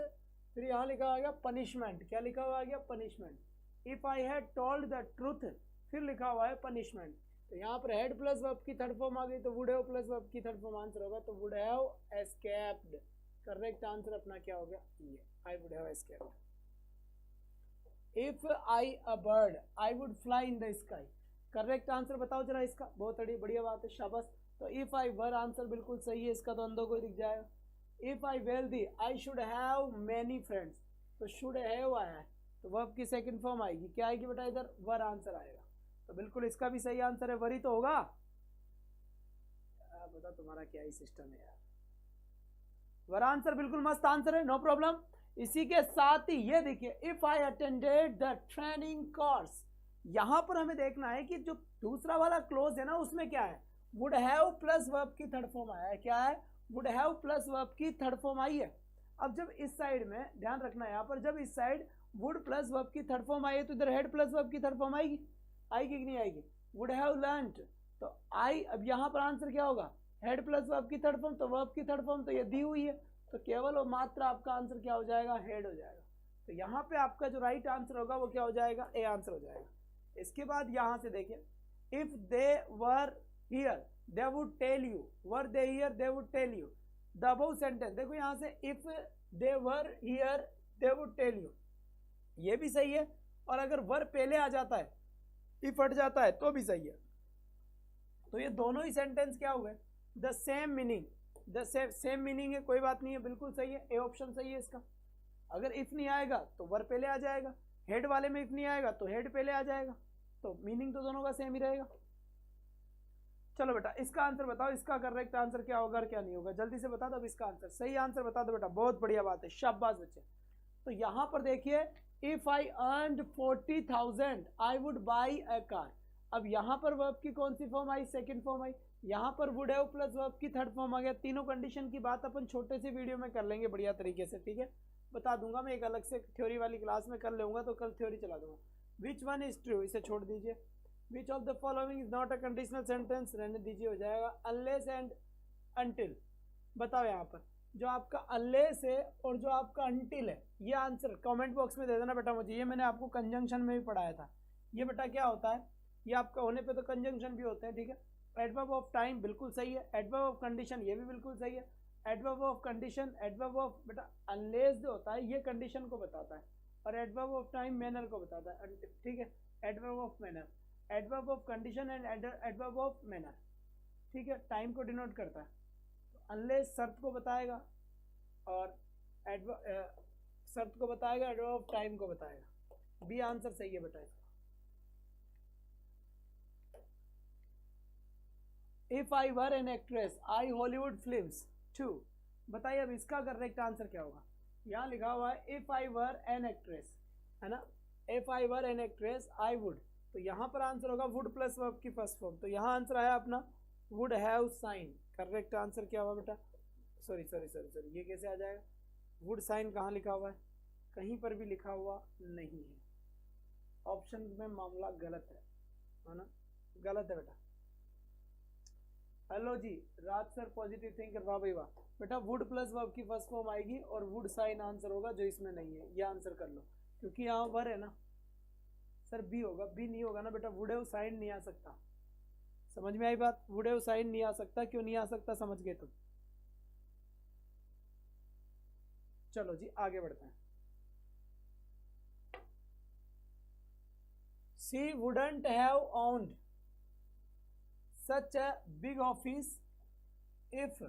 फिर यहाँ लिखा आ गया पनिशमेंट, क्या लिखा हुआ आ गया, punishment. If I had told the truth, फिर लिखा हुआ है पनिशमेंट, तो यहाँ पर हेड प्लस वर्ब की थर्ड फॉर्म आ गई, तो वुड हैव प्लस वर्ब की थर्ड फॉर्म आंसर होगा, तो would have escaped. Correct answer अपना क्या हो गया, ये, I would have escaped. If I a bird I would fly in the sky, correct answer बताओ जरा इसका, बहुत बढ़िया बात है, शाबाश। तो इफ आई वर आंसर बिल्कुल सही है इसका, तो अंधों को दिख जाएगा। If I wealthy I should have many friends, तो शुड हैव आया है, तो वर्ब की सेकंड फॉर्म आएगी, क्या आएगी बेटा इधर, वर आंसर आएगा, तो बिल्कुल इसका भी सही आंसर है, वरी तो होगा। बता तुम्हारा क्या ही सिस्टम है यार, वर आंसर बिल्कुल मस्त आंसर है, नो प्रॉब्लम। इसी के साथ ही ये देखिए, if I attended the training course, यहां पर हमें देखना है कि जो दूसरा वाला क्लोज है ना, उसमें क्या है, वुड हैव प्लस वर्ब की थर्ड फॉर्म आया है, क्या है, वुड हैव प्लस वर्ब की थर्ड फॉर्म आई है। अब जब इस साइड में ध्यान रखना है, यहाँ पर जब इस साइड वुड प्लस वर्ब की थर्ड फॉर्म आई है, तो इधर हेड प्लस वर्ब की थर्ड फॉर्म आएगी, आएगी कि नहीं आएगी, वुड हैव लर्नड, तो आई, अब यहाँ पर आंसर क्या होगा, हेड प्लस वर्ब की थर्ड फॉर्म, तो वर्ब की थर्ड फॉर्म तो ये दी हुई है, तो केवल और मात्र आपका आंसर क्या हो जाएगा, हेड हो जाएगा। तो यहाँ पे आपका जो राइट आंसर होगा वो क्या हो जाएगा, ए आंसर हो जाएगा। इसके बाद यहाँ से देखिए, if they were here they would tell you, were they here they would tell you, the above sentence, देखो यहाँ से if they were here they would tell you, ये भी सही है, और अगर वर पहले आ जाता है, इफ हट जाता है, तो भी सही है। तो ये दोनों ही सेंटेंस क्या हुए, the same meaning, the same meaning है, कोई बात नहीं है, बिल्कुल सही है, ए ऑप्शन सही है इसका। अगर इफ नहीं आएगा तो वर पहले आ जाएगा, हेड वाले में इफ नहीं आएगा तो हेड पहले आ जाएगा, तो मीनिंग तो दोनों का सेम ही रहेगा। चलो बेटा इसका आंसर बताओ, इसका करेक्ट आंसर क्या होगा और क्या नहीं होगा, जल्दी से बता दो। अब इसका आंसर, सही आंसर बता दो बेटा, बहुत बढ़िया बात है, शाबाश बच्चे। तो यहां पर देखिए, if I earned 40,000 I would buy a car, अब यहां पर वर्ब की कौन सी form I, second form I, यहां पर वुड हैव प्लस वर्ब की थर्ड फॉर्म आ गया। तीनों कंडीशन की बात अपन छोटे से वीडियो में कर लेंगे बढ़िया तरीके से, ठीक है, बता दूंगा मैं, एक अलग से थ्योरी वाली क्लास में कर लूंगा, तो कल थ्योरी चला दूंगा। विच वन इज ट्रू, इसे छोड़ दीजिए। Which of the following is not a conditional sentence, रहने दीजिए, हो जाएगा। अनलेस एंड अनटिल, बताओ यहाँ पर जो आपका अनलेस है और जो आपका अनटिल है, ये आंसर कमेंट बॉक्स में दे देना बेटा मुझे, ये मैंने आपको कंजंक्शन में भी पढ़ाया था। ये बेटा क्या होता है, ये आपका होने पे तो कंजंक्शन भी होते हैं, ठीक है। एडवर्ब ऑफ टाइम बिल्कुल सही है, एडवर्ब ऑफ कंडीशन ये भी बिल्कुल सही है, adverb of condition, adverb of बेटा अनलेस जो होता है ये कंडीशन को बताता है, और एडवर्ब ऑफ टाइम मैनर को बताता है, ठीक है। Adverb of manner, adverb of condition and adverb of manner, ठीक है, टाइम को डिनोट करता है। तो अनलेस शर्त को बताएगा और शर्त को बताएगा, एडवर्ब ऑफ टाइम को बताएगा। बी आंसर सही है बेटा इसका। If I were an actress I Hollywood films too, बताइए अब इसका करेक्ट आंसर क्या होगा। यहाँ लिखा हुआ है if I were an actress, है ना, if I were an actress I would, तो यहाँ पर आंसर होगा वुड प्लस वर्ब की फर्स्ट फॉर्म। तो यहाँ आंसर आया अपना would have sign. Correct answer क्या हुआ बेटा, सॉरी सॉरी सॉरी सॉरी, ये कैसे आ जाएगा, वुड साइन कहाँ लिखा हुआ है, कहीं पर भी लिखा हुआ नहीं है। ऑप्शन में मामला गलत है ना, गलत है बेटा। हेलो जी राज सर, पॉजिटिव थिंकर, वाह भाई वाह। बेटा वुड प्लस वर्ब की फर्स्ट फॉर्म आएगी और वुड साइन आंसर होगा, जो इसमें नहीं है। ये आंसर कर लो, क्योंकि यहाँ वर है ना सर, बी होगा, बी नहीं होगा ना बेटा, वुड हैव साइन नहीं आ सकता। समझ में आई बात, वुड हैव साइन नहीं आ सकता, क्यों नहीं आ सकता समझ गए तुम। चलो जी आगे बढ़ते हैं। She wouldn't have owned such a big office if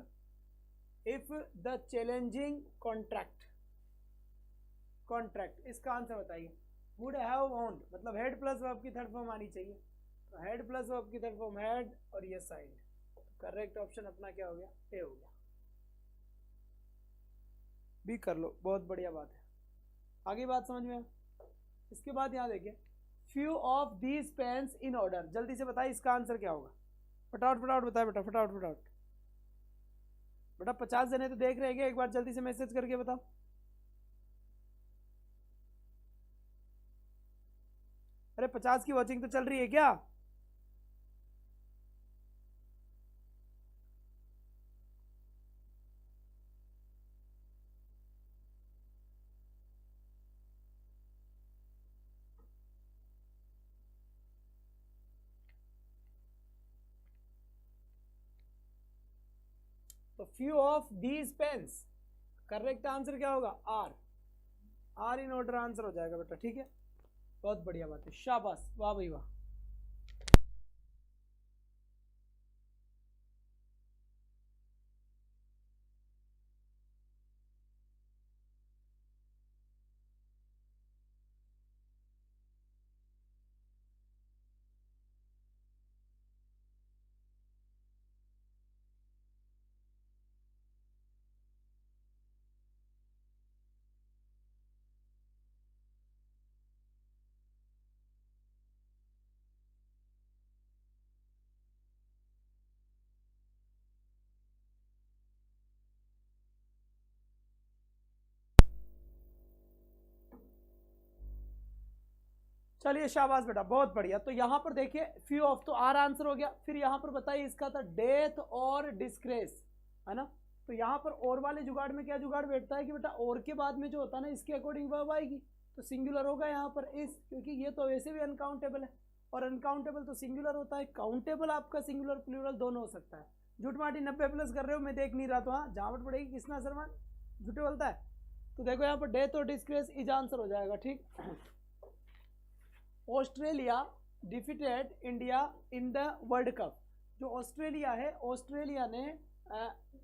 the challenging contract, इसका आंसर बताइए। would have owned मतलब हेड प्लस वर्ब की थर्ड फॉर्म आनी चाहिए, तो हेड प्लस वर्ब की थर्ड फॉर्म हेड और ये साइड। करेक्ट ऑप्शन अपना क्या हो गया, ए हो गया। भी कर लो, बहुत बढ़िया बात है। आगे बात समझ में। इसके बाद यहाँ देखिए, few of these pens in order, जल्दी से बताइए इसका आंसर क्या होगा। फटाफट फटाफट बताए बेटा, फटाफट फटाफट बेटा। 50 जने तो देख रहे हैं, एक बार जल्दी से मैसेज करके बताओ। अरे 50 की वॉचिंग तो चल रही है क्या। तो few of these pens, correct answer क्या होगा, are. Are in order answer हो जाएगा बेटा, ठीक है। बहुत बढ़िया बात है, शाबाश, वाह भाई वाह। चलिए शाबाश बेटा, बहुत बढ़िया। तो यहाँ पर देखिए फ्यू ऑफ तो आर आंसर हो गया। फिर यहाँ पर बताइए इसका था डेथ और डिस्ग्रेस, है ना। तो यहाँ पर और वाले जुगाड़ में क्या जुगाड़ बैठता है कि बेटा और के बाद में जो होता है ना, इसके अकॉर्डिंग वर्ब आएगी, तो सिंगुलर होगा यहाँ पर इस, क्योंकि ये तो वैसे भी अनकाउंटेबल है और अनकाउंटेबल तो सिंगुलर होता है। काउंटेबल आपका सिंगुलर प्लूरल दोनों हो सकता है। झूठ माटी 90 प्लस कर रहे हो, मैं देख नहीं रहा, तो हाँ जावट पड़ेगी, किसना शर्मा झूठे बोलता है। तो देखो यहाँ पर डेथ और डिस्ग्रेस इज आंसर हो जाएगा, ठीक। Australia defeated India in the world cup, जो ऑस्ट्रेलिया है, ऑस्ट्रेलिया ने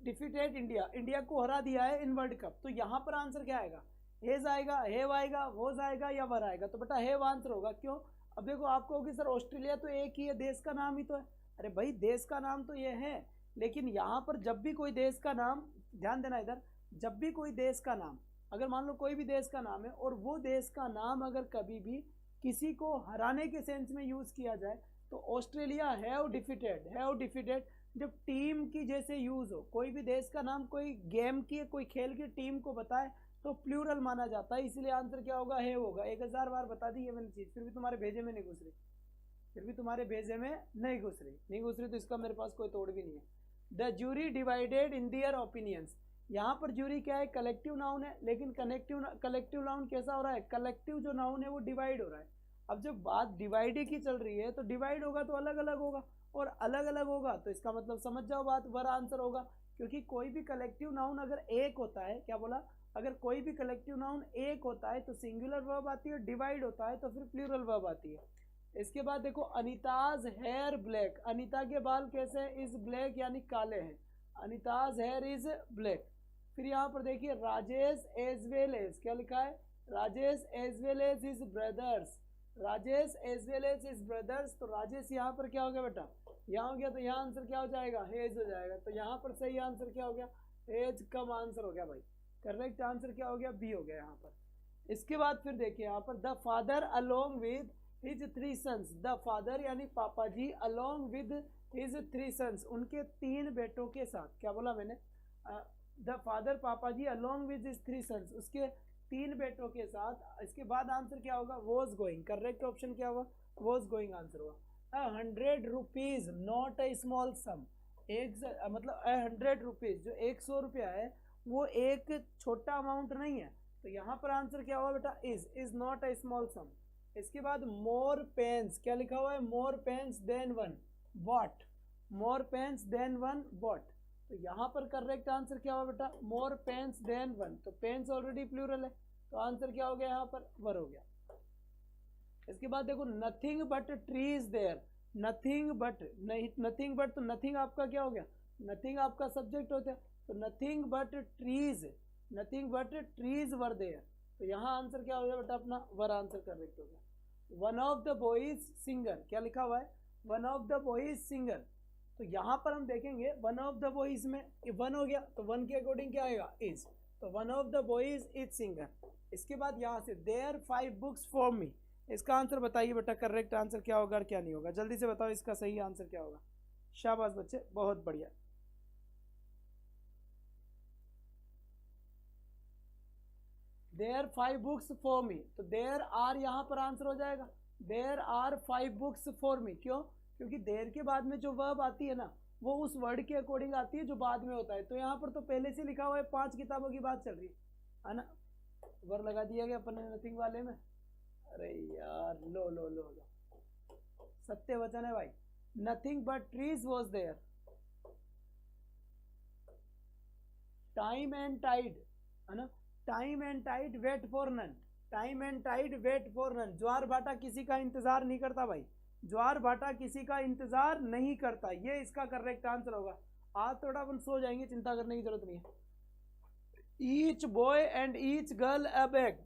डिफीटेड इंडिया, इंडिया को हरा दिया है इन वर्ल्ड कप। तो यहाँ पर आंसर क्या आएगा, हेज आएगा, हेव आएगा, वोज आएगा या वर आएगा। तो बेटा हेव आंसर होगा, क्यों। अब देखो आप कहोगे सर ऑस्ट्रेलिया तो एक ही है, देश का नाम ही तो है। अरे भाई देश का नाम तो ये है, लेकिन यहाँ पर जब भी कोई देश का नाम, ध्यान देना इधर, जब भी कोई देश का नाम, अगर मान लो कोई भी देश का नाम है और वो देश का नाम अगर कभी भी किसी को हराने के सेंस में यूज किया जाए, तो ऑस्ट्रेलिया हैव डिफीटेड जब टीम की जैसे यूज हो, कोई भी देश का नाम कोई गेम की, कोई खेल की टीम को बताए तो प्लूरल माना जाता है, इसलिए आंसर क्या होगा, हैव होगा। 1000 बार बता दी ये मैंने चीज, फिर भी तुम्हारे भेजे में नहीं घुस रही, नहीं घुस रही, तो इसका मेरे पास कोई तोड़ भी नहीं है। The jury divided in their opinions, यहाँ पर जूरी क्या है, कलेक्टिव नाउन है, लेकिन कलेक्टिव नाउन कैसा हो रहा है, कलेक्टिव जो नाउन है वो डिवाइड हो रहा है। अब जब बात डिवाइड की चल रही है तो डिवाइड होगा तो अलग अलग होगा, और अलग अलग होगा तो इसका मतलब समझ जाओ बात, वर आंसर होगा। क्योंकि कोई भी कलेक्टिव नाउन अगर एक होता है, क्या बोला, अगर कोई भी कलेक्टिव नाउन एक होता है तो सिंगुलर वर्ब आती है, डिवाइड होता है तो फिर प्लूरल वर्ब आती है। इसके बाद देखो अनिताज हेयर ब्लैक, अनीता के बाल कैसे इज ब्लैक यानी काले हैं, अनिताज हेयर इज ब्लैक। फिर यहाँ पर देखिए राजेश एज वेल एज, क्या लिखा है, Rajesh as well as his brothers, Rajesh as well as his brothers. तो राजेश यहाँ पर क्या हो गया बेटा, यहाँ हो गया, तो यहाँ आंसर क्या हो जाएगा, हेज हो जाएगा। तो यहाँ पर सही आंसर क्या हो गया, हेज कम आंसर हो गया भाई, करेक्ट आंसर क्या हो गया, बी हो गया यहाँ पर। इसके बाद फिर देखिए यहाँ पर the father along with his 3 sons, the father यानी पापा जी, अलोंग विद हिज 3 सन्स, उनके 3 बेटों के साथ, क्या बोला मैंने, द फादर पापा जी अलोंग विद हिज 3 सन्स, उसके 3 बेटों के साथ। इसके बाद आंसर क्या होगा, वॉज गोइंग, करेक्ट ऑप्शन क्या हुआ, वॉज गोइंग आंसर हुआ। 100 रुपीज नॉट ए स्मॉल सम, एक मतलब 100 रुपीज जो 100 रुपया है वो एक छोटा अमाउंट नहीं है, तो यहाँ पर आंसर क्या हुआ बेटा, इज नॉट ए स्मॉल सम। इसके बाद मोर पेन्स, क्या लिखा हुआ है, मोर पेन्स देन वन बॉट, मोर पेन्स देन वन बॉट, तो यहाँ पर करेक्ट आंसर क्या हुआ बेटा, मोर पेन्स देन वन, तो पेन्स ऑलरेडी प्लूरल है, तो आंसर क्या हो गया यहाँ पर, वर हो गया। इसके बाद देखो nothing but trees there, nothing but, नहीं नथिंग बट, तो नथिंग आपका क्या हो गया, नथिंग आपका सब्जेक्ट होता है, तो nothing but trees, nothing but trees were there, तो यहाँ आंसर क्या हो गया बेटा अपना, वर आंसर करेक्ट हो गया। One of the boys singer, क्या लिखा हुआ है, one of the boys singer, तो यहाँ पर हम देखेंगे वन ऑफ द बॉयज में वन हो गया, तो वन के अकॉर्डिंग क्या आएगा, इज, तो one of the boys is singer. इसके बाद यहाँ से देयर 5 बुक्स फॉर मी, इसका आंसर बताइए बेटा, करेक्ट आंसर क्या होगा और क्या नहीं होगा, जल्दी से बताओ इसका सही आंसर क्या होगा। शाबाश बच्चे, बहुत बढ़िया। देयर 5 बुक्स फॉर मी, तो देयर आर यहाँ पर आंसर हो जाएगा, there are 5 books for me, क्यों, क्योंकि देयर के बाद में जो वर्ब आती है ना वो उस वर्ड के अकॉर्डिंग आती है जो बाद में होता है, तो यहाँ पर तो पहले से लिखा हुआ है 5 किताबों की बात चल रही है ना, वर लगा दिया गया अपन नथिंग वाले में, अरे यार लो लो लो लो, सत्य वचन है भाई, nothing but trees was there, time and tide, है ना, time and tide wait for none, time and tide wait for none, ज्वार भाटा किसी का इंतजार नहीं करता भाई, ज्वार भाटा किसी का इंतजार नहीं करता, ये इसका करेक्ट आंसर होगा। आज थोड़ा अपन सो जाएंगे, चिंता करने की जरूरत नहीं है। Each boy and each girl a bag,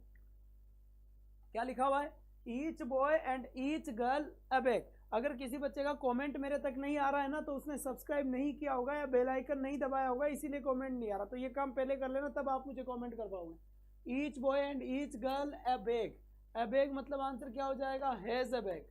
क्या लिखा हुआ है, each boy and each girl a bag. अगर किसी बच्चे का कमेंट मेरे तक नहीं आ रहा है ना तो उसने सब्सक्राइब नहीं किया होगा या बेल आइकन नहीं दबाया होगा, इसीलिए कमेंट नहीं आ रहा, तो ये काम पहले कर लेना तब आप मुझे कमेंट कर पाओगे। Each boy and each girl a bag, a bag मतलब आंसर क्या हो जाएगा, हैज अ बैग।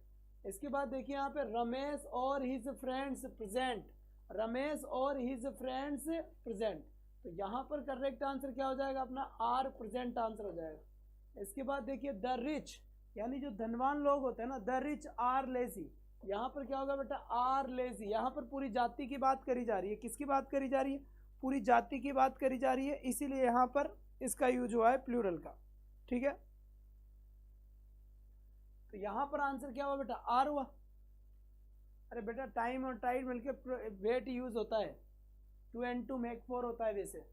इसके बाद देखिए यहाँ पे रमेश और हिज फ्रेंड्स प्रेजेंट, रमेश और हिज फ्रेंड्स प्रेजेंट, तो यहाँ पर करेक्ट आंसर क्या हो जाएगा अपना, आर प्रेजेंट आंसर हो जाएगा। इसके बाद देखिए द रिच, यानी जो धनवान लोग होते हैं ना, द रिच आर लेजी, यहाँ पर क्या होगा बेटा, आर लेजी। यहाँ पर पूरी जाति की बात करी जा रही है, किसकी बात करी जा रही है, पूरी जाति की बात करी जा रही है, इसीलिए यहाँ पर इसका यूज हुआ है प्लूरल का, ठीक है। तो यहाँ पर आंसर क्या हुआ बेटा, आर हुआ। अरे बेटा टाइम और टाइड मिलकर वेट यूज होता है, 2 and 2 make 4 होता है वैसे।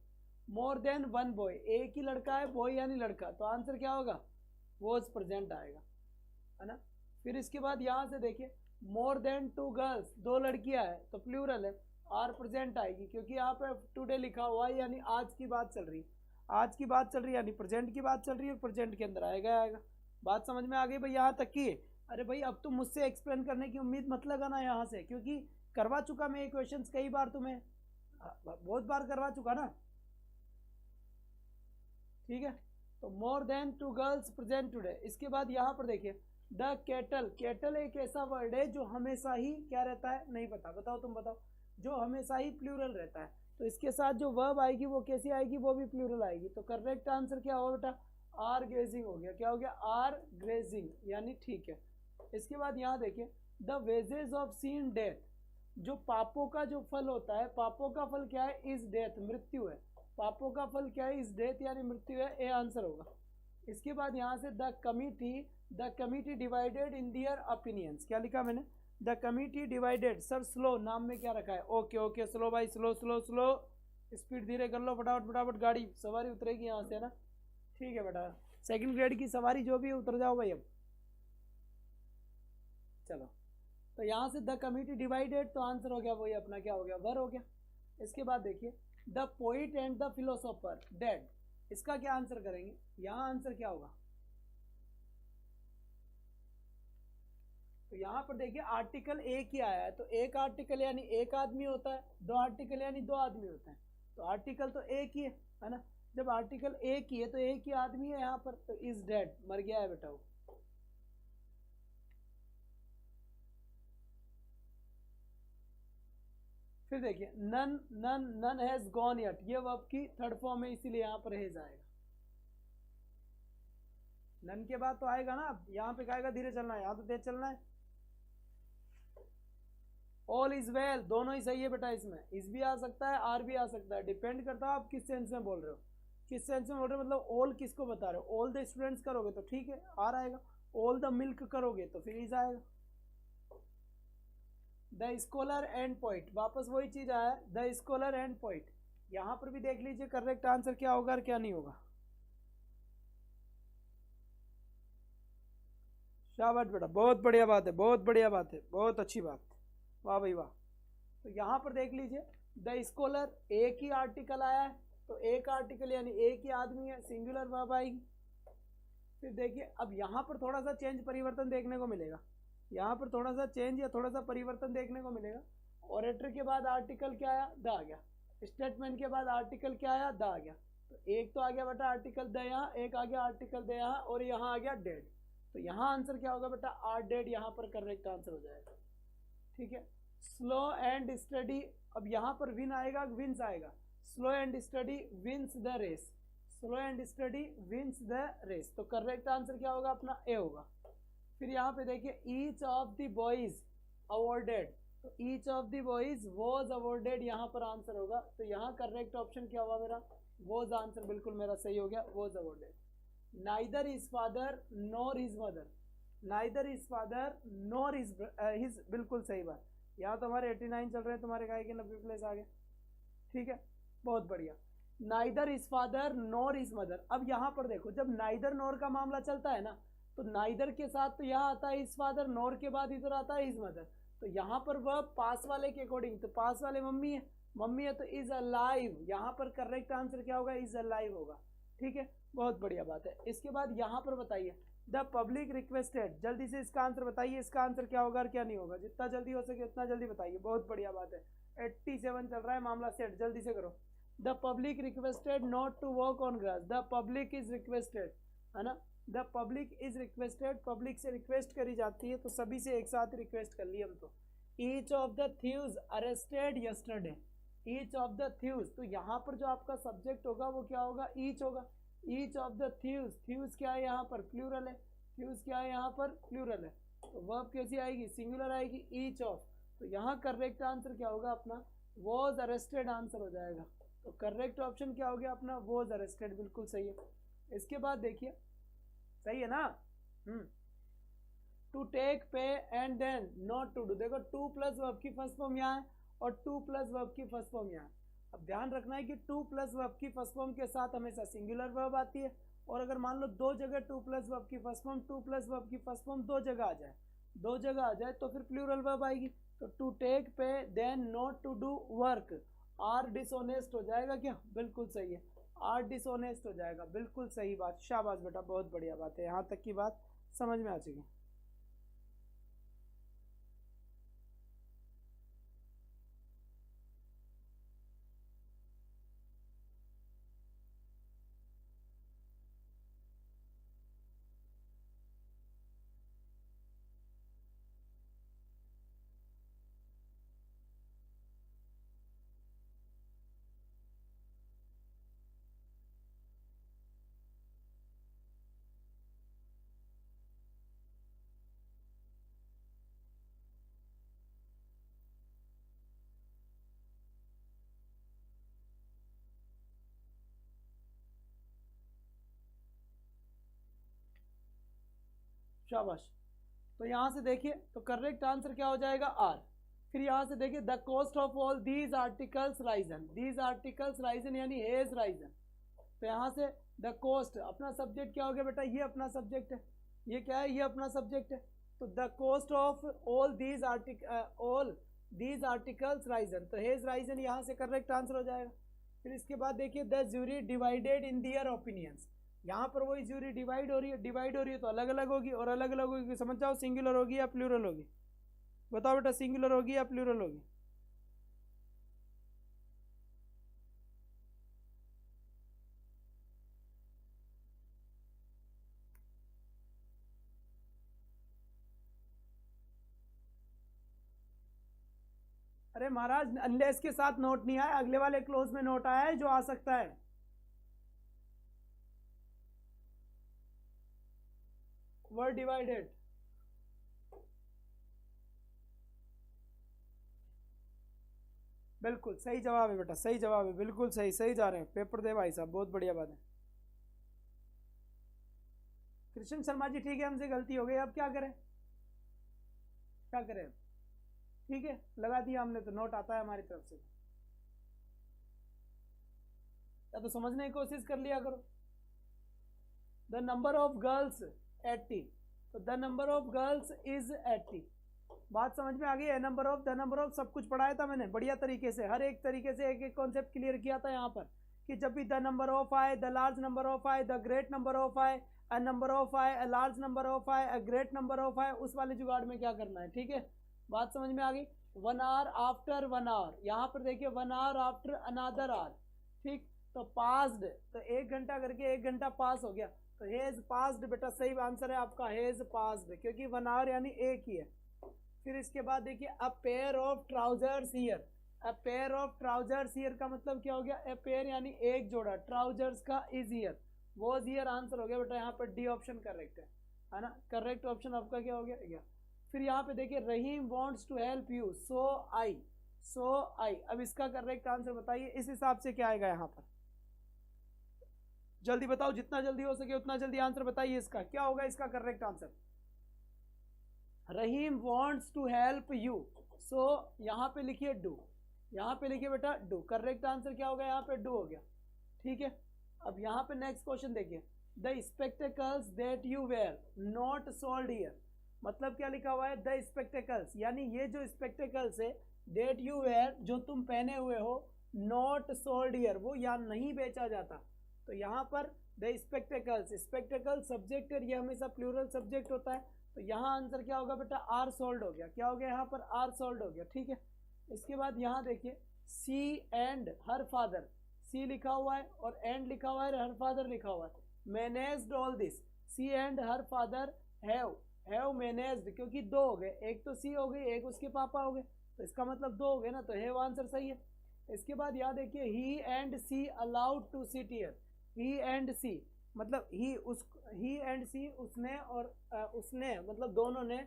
मोर देन वन बॉय, एक ही लड़का है, बॉय यानी लड़का, तो आंसर क्या होगा, वॉज प्रेजेंट आएगा, है ना। फिर इसके बाद यहाँ से देखिए मोर देन 2 गर्ल्स, 2 लड़कियां है तो प्लूरल है, आर प्रेजेंट आएगी, क्योंकि यहाँ पे टुडे लिखा हुआ है यानी आज की बात चल रही है, आज की बात चल रही है यानी प्रेजेंट की बात चल रही है, प्रेजेंट के अंदर आएगा। बात समझ में आ गई भाई यहाँ तक की। अरे भाई अब तुम मुझसे एक्सप्लेन करने की उम्मीद मत लगाना यहाँ से, क्योंकि करवा चुका मैं ये क्वेश्चंस कई बार, तुम्हें बहुत बार करवा चुका ना, ठीक है। तो more than 2 girls present today. इसके बाद यहाँ पर देखिए द केटल, केटल एक ऐसा वर्ड है जो हमेशा ही क्या रहता है, नहीं पता, बताओ तुम बताओ, जो हमेशा ही प्लूरल रहता है, तो इसके साथ जो वर्ब आएगी वो कैसी आएगी, वो भी प्लूरल आएगी, तो करेक्ट आंसर क्या होगा बेटा, आर ग्रेजिंग हो गया, क्या हो गया, आर ग्रेजिंग, यानी ठीक है। इसके बाद यहाँ देखिए the wages of sin death, जो पापों का जो फल होता है, पापों का फल क्या है, इज डेथ, मृत्यु है, पापों का फल क्या है, इज डेथ यानी मृत्यु है, ए आंसर होगा। इसके बाद यहाँ से the committee divided in their opinions, क्या लिखा मैंने, the committee divided, sir slow नाम में क्या रखा है, ओके ओके स्लो भाई, स्लो स्लो स्लो। स्पीड धीरे कर लो, फटाफट फटाफट, गाड़ी सवारी उतरेगी यहाँ से, है ना। ठीक है बेटा, सेकंड ग्रेड की सवारी जो भी है उतर जाओ भाई अब। चलो, तो यहाँ से द कमिटी डिवाइडेड, तो आंसर हो गया वही अपना, क्या हो गया, वर हो गया। इसके बाद देखिए the poet and the philosopher dead, इसका क्या आंसर करेंगे, यहाँ आंसर क्या होगा। तो यहाँ पर देखिए आर्टिकल एक ही आया है, तो एक आर्टिकल यानी एक आदमी होता है, दो आर्टिकल यानी दो आदमी होते हैं, तो आर्टिकल तो एक ही है ना। जब आर्टिकल एक ही है तो एक ही आदमी है यहाँ पर, तो इज डेड, मर गया है बेटा वो। फिर देखिए none none none has gone yet, ये वर्ब की थर्ड फॉर्म है, इसीलिए यहाँ पर हैज आएगा। नन के बाद तो आएगा ना, यहाँ पे कहेगा धीरे चलना है, यहाँ तो तेज चलना है। ऑल इज वेल, दोनों ही सही है बेटा, इसमें इस भी आ सकता है, आर भी आ सकता है, डिपेंड करता है आप किस सेंस में बोल रहे हो, किस सेंस में बोल रहे हो, मतलब ऑल किसको बता रहे हो। ऑल द स्टूडेंट्स करोगे तो ठीक है आर आएगा, ऑल द मिल्क करोगे तो फिर इज आएगा। द स्कॉलर एंड पोइट, वापस वही चीज आया, द स्कॉलर एंड पोइट, यहां पर भी देख लीजिए करेक्ट आंसर क्या होगा और क्या नहीं होगा। शाबाश बेटा, बहुत बढ़िया बात है, बहुत बढ़िया बात है, बहुत अच्छी बात, वाह भाई वाह। तो यहाँ पर देख लीजिए द स्कॉलर, एक ही आर्टिकल आया है, तो एक आर्टिकल यानी एक ही आदमी है, सिंगुलर वर्ब आएगी। फिर देखिए अब यहाँ पर थोड़ा सा चेंज परिवर्तन देखने को मिलेगा, यहाँ पर थोड़ा सा चेंज या थोड़ा सा परिवर्तन देखने को मिलेगा। ऑरेटर के बाद आर्टिकल क्या आया, द आ गया, स्टेटमेंट के बाद आर्टिकल क्या आया, द आ गया, तो एक तो आ गया बेटा आर्टिकल द यहाँ, एक आ गया आर्टिकल द यहाँ, और यहाँ आ गया डेड, तो यहाँ आंसर क्या होगा बेटा, आर डेड, यहाँ पर करेक्ट आंसर हो जाएगा। ठीक है, स्लो एंड स्टडी, अब यहाँ पर विन आएगा, विंस आएगा, slow and steady wins the race, slow and steady wins the race, तो करेक्ट आंसर क्या होगा अपना, ए होगा। फिर यहाँ पे देखिए each of the boys awarded, तो each of the boys was awarded, यहाँ पर आंसर होगा, तो यहाँ करेक्ट ऑप्शन क्या होगा मेरा, वॉज आंसर बिल्कुल मेरा सही हो गया, was awarded. Neither is father nor his mother, neither is father nor his, बिल्कुल सही बात। यहाँ तो हमारे 89 चल रहे हैं, तुम्हारे गाय के 90 प्लस आ गए। ठीक है, बहुत बढ़िया। Neither is father nor is mother, अब यहाँ पर देखो जब नाइदर नॉर का मामला चलता है ना, तो नाइदर के साथ तो यहाँ आता है इज फादर, नॉर के बाद इधर आता है इज मदर, तो यहाँ पर वह पास वाले के अकॉर्डिंग, तो पास वाले मम्मी है, मम्मी है तो इज अलाइव, यहाँ पर करेक्ट आंसर क्या होगा, इज अलाइव होगा। ठीक है, बहुत बढ़िया बात है। इसके बाद यहाँ पर बताइए द पब्लिक रिक्वेस्टेड, जल्दी से इसका आंसर बताइए, इसका आंसर क्या होगा और क्या नहीं होगा, जितना जल्दी हो सके उतना जल्दी बताइए, बहुत बढ़िया बात है। 87 चल रहा है मामला सेट, जल्दी से करो। The public requested not to walk on grass, the public is requested, है ना, the public is requested, public से रिक्वेस्ट करी जाती है, तो सभी से एक साथ रिक्वेस्ट कर ली हम तो। Each of the thieves arrested yesterday, each of the thieves, तो यहाँ पर जो आपका सब्जेक्ट होगा वो क्या होगा, ईच होगा, each of the thieves, thieves क्या है यहाँ पर, प्लूरल है, थीव्स क्या है यहाँ पर, प्लूरल है, तो वर्ब कैसी आएगी, सिंगुलर आएगी, ईच ऑफ, तो यहाँ करेक्ट आंसर क्या होगा अपना, वॉज अरेस्टेड आंसर हो जाएगा, तो करेक्ट ऑप्शन क्या हो गया अपना, वॉज अरेस्टेड, बिल्कुल सही है। इसके बाद देखिए, सही है ना, to take pay and then not to do, देखो टू प्लस वर्ब की फर्स्ट फॉर्म यहाँ है और टू प्लस वर्ब की फर्स्ट फॉर्म यहाँ है। अब ध्यान रखना है कि टू प्लस वर्ब की फर्स्ट फॉर्म के साथ हमेशा सिंगुलर वर्ब आती है, और अगर मान लो दो जगह टू प्लस वर्ब की first form, to plus verb की फर्स्ट फॉर्म दो जगह आ जाए, दो जगह आ जाए तो फिर प्लूरल वर्ब आएगी, तो to take pay then not to do work, are dishonest हो जाएगा क्या, बिल्कुल सही है, आर डिसऑनेस्ट हो जाएगा, बिल्कुल सही बात, शाबाश बेटा, बहुत बढ़िया बात है, यहाँ तक की बात समझ में आ चुकी। शाबाश, तो यहां से देखिए तो करेक्ट आंसर क्या हो जाएगा, आर। फिर यहाँ से देखिए the cost of all these articles Ryzen, these articles Ryzen यानी हेज राइजन। तो यहाँ से द कॉस्ट, अपना सब्जेक्ट क्या हो गया बेटा, ये अपना सब्जेक्ट है, ये क्या है, ये अपना सब्जेक्ट है। तो the cost of all these articles Ryzen, तो हेज राइजन यहाँ से करेक्ट आंसर हो जाएगा। फिर इसके बाद देखिए the jury divided in their opinions, यहाँ पर वही ज्यूरी डिवाइड हो रही है तो अलग अलग होगी, और अलग अलग होगी समझ जाओ सिंगुलर होगी या प्लूरल होगी, बताओ बेटा सिंगुलर होगी या प्लूरल होगी। अरे महाराज अनलेस के साथ नोट नहीं आया, अगले वाले क्लोज में नोट आया है जो आ सकता है। वर्ड डिवाइडेड, बिल्कुल सही जवाब है बेटा, सही जवाब है, बिल्कुल सही, सही जा रहे हैं, पेपर दे भाई साहब, बहुत बढ़िया बात है। कृष्ण शर्मा जी ठीक है, हमसे गलती हो गई, अब क्या करें, क्या करें, ठीक है लगा दिया हमने, तो नोट आता है हमारी तरफ से, या तो समझने की कोशिश कर लिया करो। द नंबर ऑफ गर्ल्स 80, तो the number of girls is 80, बात समझ में आ गई है। द नंबर ऑफ सब कुछ पढ़ाया था मैंने बढ़िया तरीके से, हर एक तरीके से एक एक कॉन्सेप्ट क्लियर किया था यहाँ पर, कि जब भी द नंबर ऑफ आए, द लार्ज नंबर ऑफ आए, द ग्रेट नंबर ऑफ आए, अ नंबर ऑफ आए, अ लार्ज नंबर ऑफ आए, अ ग्रेट नंबर ऑफ आए, उस वाले जुगाड़ में क्या करना है, ठीक है बात समझ में आ गई। 1 आवर आफ्टर 1 आवर, यहाँ पर देखिए 1 आवर आफ्टर अनदर आवर, ठीक, तो पास्ड, तो 1 घंटा करके 1 घंटा पास हो गया, तो हेज पास्ड बेटा सही आंसर है आपका, हेज पास्ड, क्योंकि 1 आवर यानी एक ही है। फिर इसके बाद देखिए a pair of trousers here, a pair of trousers here का मतलब क्या हो गया, अ पेयर यानी एक जोड़ा, ट्राउजर्स का is here, was here answer हो गया बेटा, यहाँ पर डी ऑप्शन करेक्ट है ना, करेक्ट ऑप्शन आपका क्या हो गया। फिर यहाँ पे देखिए रहीम वांट्स टू हेल्प यू, सो आई, अब इसका करेक्ट आंसर बताइए, इस हिसाब से क्या आएगा यहाँ पर, जल्दी बताओ, जितना जल्दी हो सके उतना जल्दी आंसर बताइए, इसका क्या होगा, इसका correct answer. Rahim wants to help you, so यहाँ पे लिखिए डू, यहाँ पे लिखिए बेटा डू, करेक्ट आंसर क्या होगा, यहाँ पे डू हो गया, ठीक है। अब यहाँ पे नेक्स्ट क्वेश्चन देखिए, the spectacles that you wear not sold here, मतलब क्या लिखा हुआ है, द स्पेक्टेकल्स यानी ये जो स्पेक्टेकल्स है, दैट यू वेयर जो तुम पहने हुए हो, नॉट सोल्ड हियर वो यहाँ नहीं बेचा जाता, तो यहाँ पर द स्पेक्टेकल्स, स्पेक्टेकल सब्जेक्ट है, ये हमेशा प्लूरल सब्जेक्ट होता है, तो यहाँ आंसर क्या होगा बेटा, आर सोल्ड हो गया, क्या हो गया यहाँ पर, आर सोल्ड हो गया, ठीक है। इसके बाद यहाँ देखिए सी एंड हर फादर, सी लिखा हुआ है और एंड लिखा हुआ है, हर फादर लिखा हुआ है, managed all this, C and her father have managed, क्योंकि दो हो गए, एक तो सी हो गई, एक उसके पापा हो गए, तो इसका मतलब दो हो गए ना, तो हैव आंसर सही है। इसके बाद यहाँ देखिए he and she allowed to sit here, he and she मतलब ही एंड सी उसने और उसने मतलब दोनों ने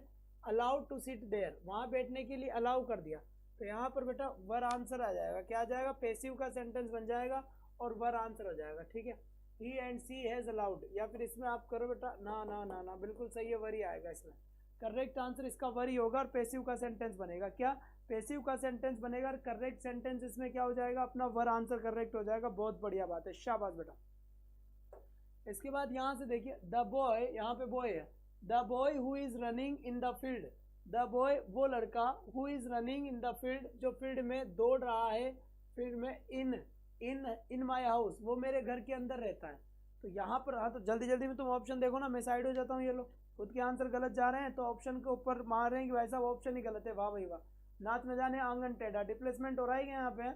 अलाउड टू सिट देयर, वहां बैठने के लिए अलाउ कर दिया, तो यहाँ पर बेटा वर आंसर आ जाएगा, क्या आ जाएगा, पैसिव का सेंटेंस बन जाएगा और वर आंसर हो जाएगा, ठीक है। ही एंड सी हैज अलाउड, या फिर इसमें आप करो बेटा ना ना ना ना, बिल्कुल सही है, वरी आएगा इसमें, करेक्ट आंसर इसका वरी होगा, और पैसिव का सेंटेंस बनेगा, क्या पैसिव का सेंटेंस बनेगा, और करेक्ट सेंटेंस इसमें क्या हो जाएगा, अपना वर आंसर करेक्ट हो जाएगा, बहुत बढ़िया बात है, शाबाश बेटा। इसके बाद यहाँ से देखिए द बॉय, यहाँ पे बॉय है, the boy who is running in the field, the boy वो लड़का, who is running in the field जो फील्ड में दौड़ रहा है, फील्ड में, इन माई हाउस वो मेरे घर के अंदर रहता है, तो यहाँ पर हाँ, तो जल्दी जल्दी में तुम ऑप्शन देखो ना, मैं साइड हो जाता हूँ, ये लोग खुद के आंसर गलत जा रहे हैं, तो ऑप्शन के ऊपर मार रहे हैं कि वैसा वो ऑप्शन ही गलत है, वाह भाई वाह, नाच न जाने आंगन टेढ़ा, डिप्लेसमेंट हो रहा है यहाँ पे,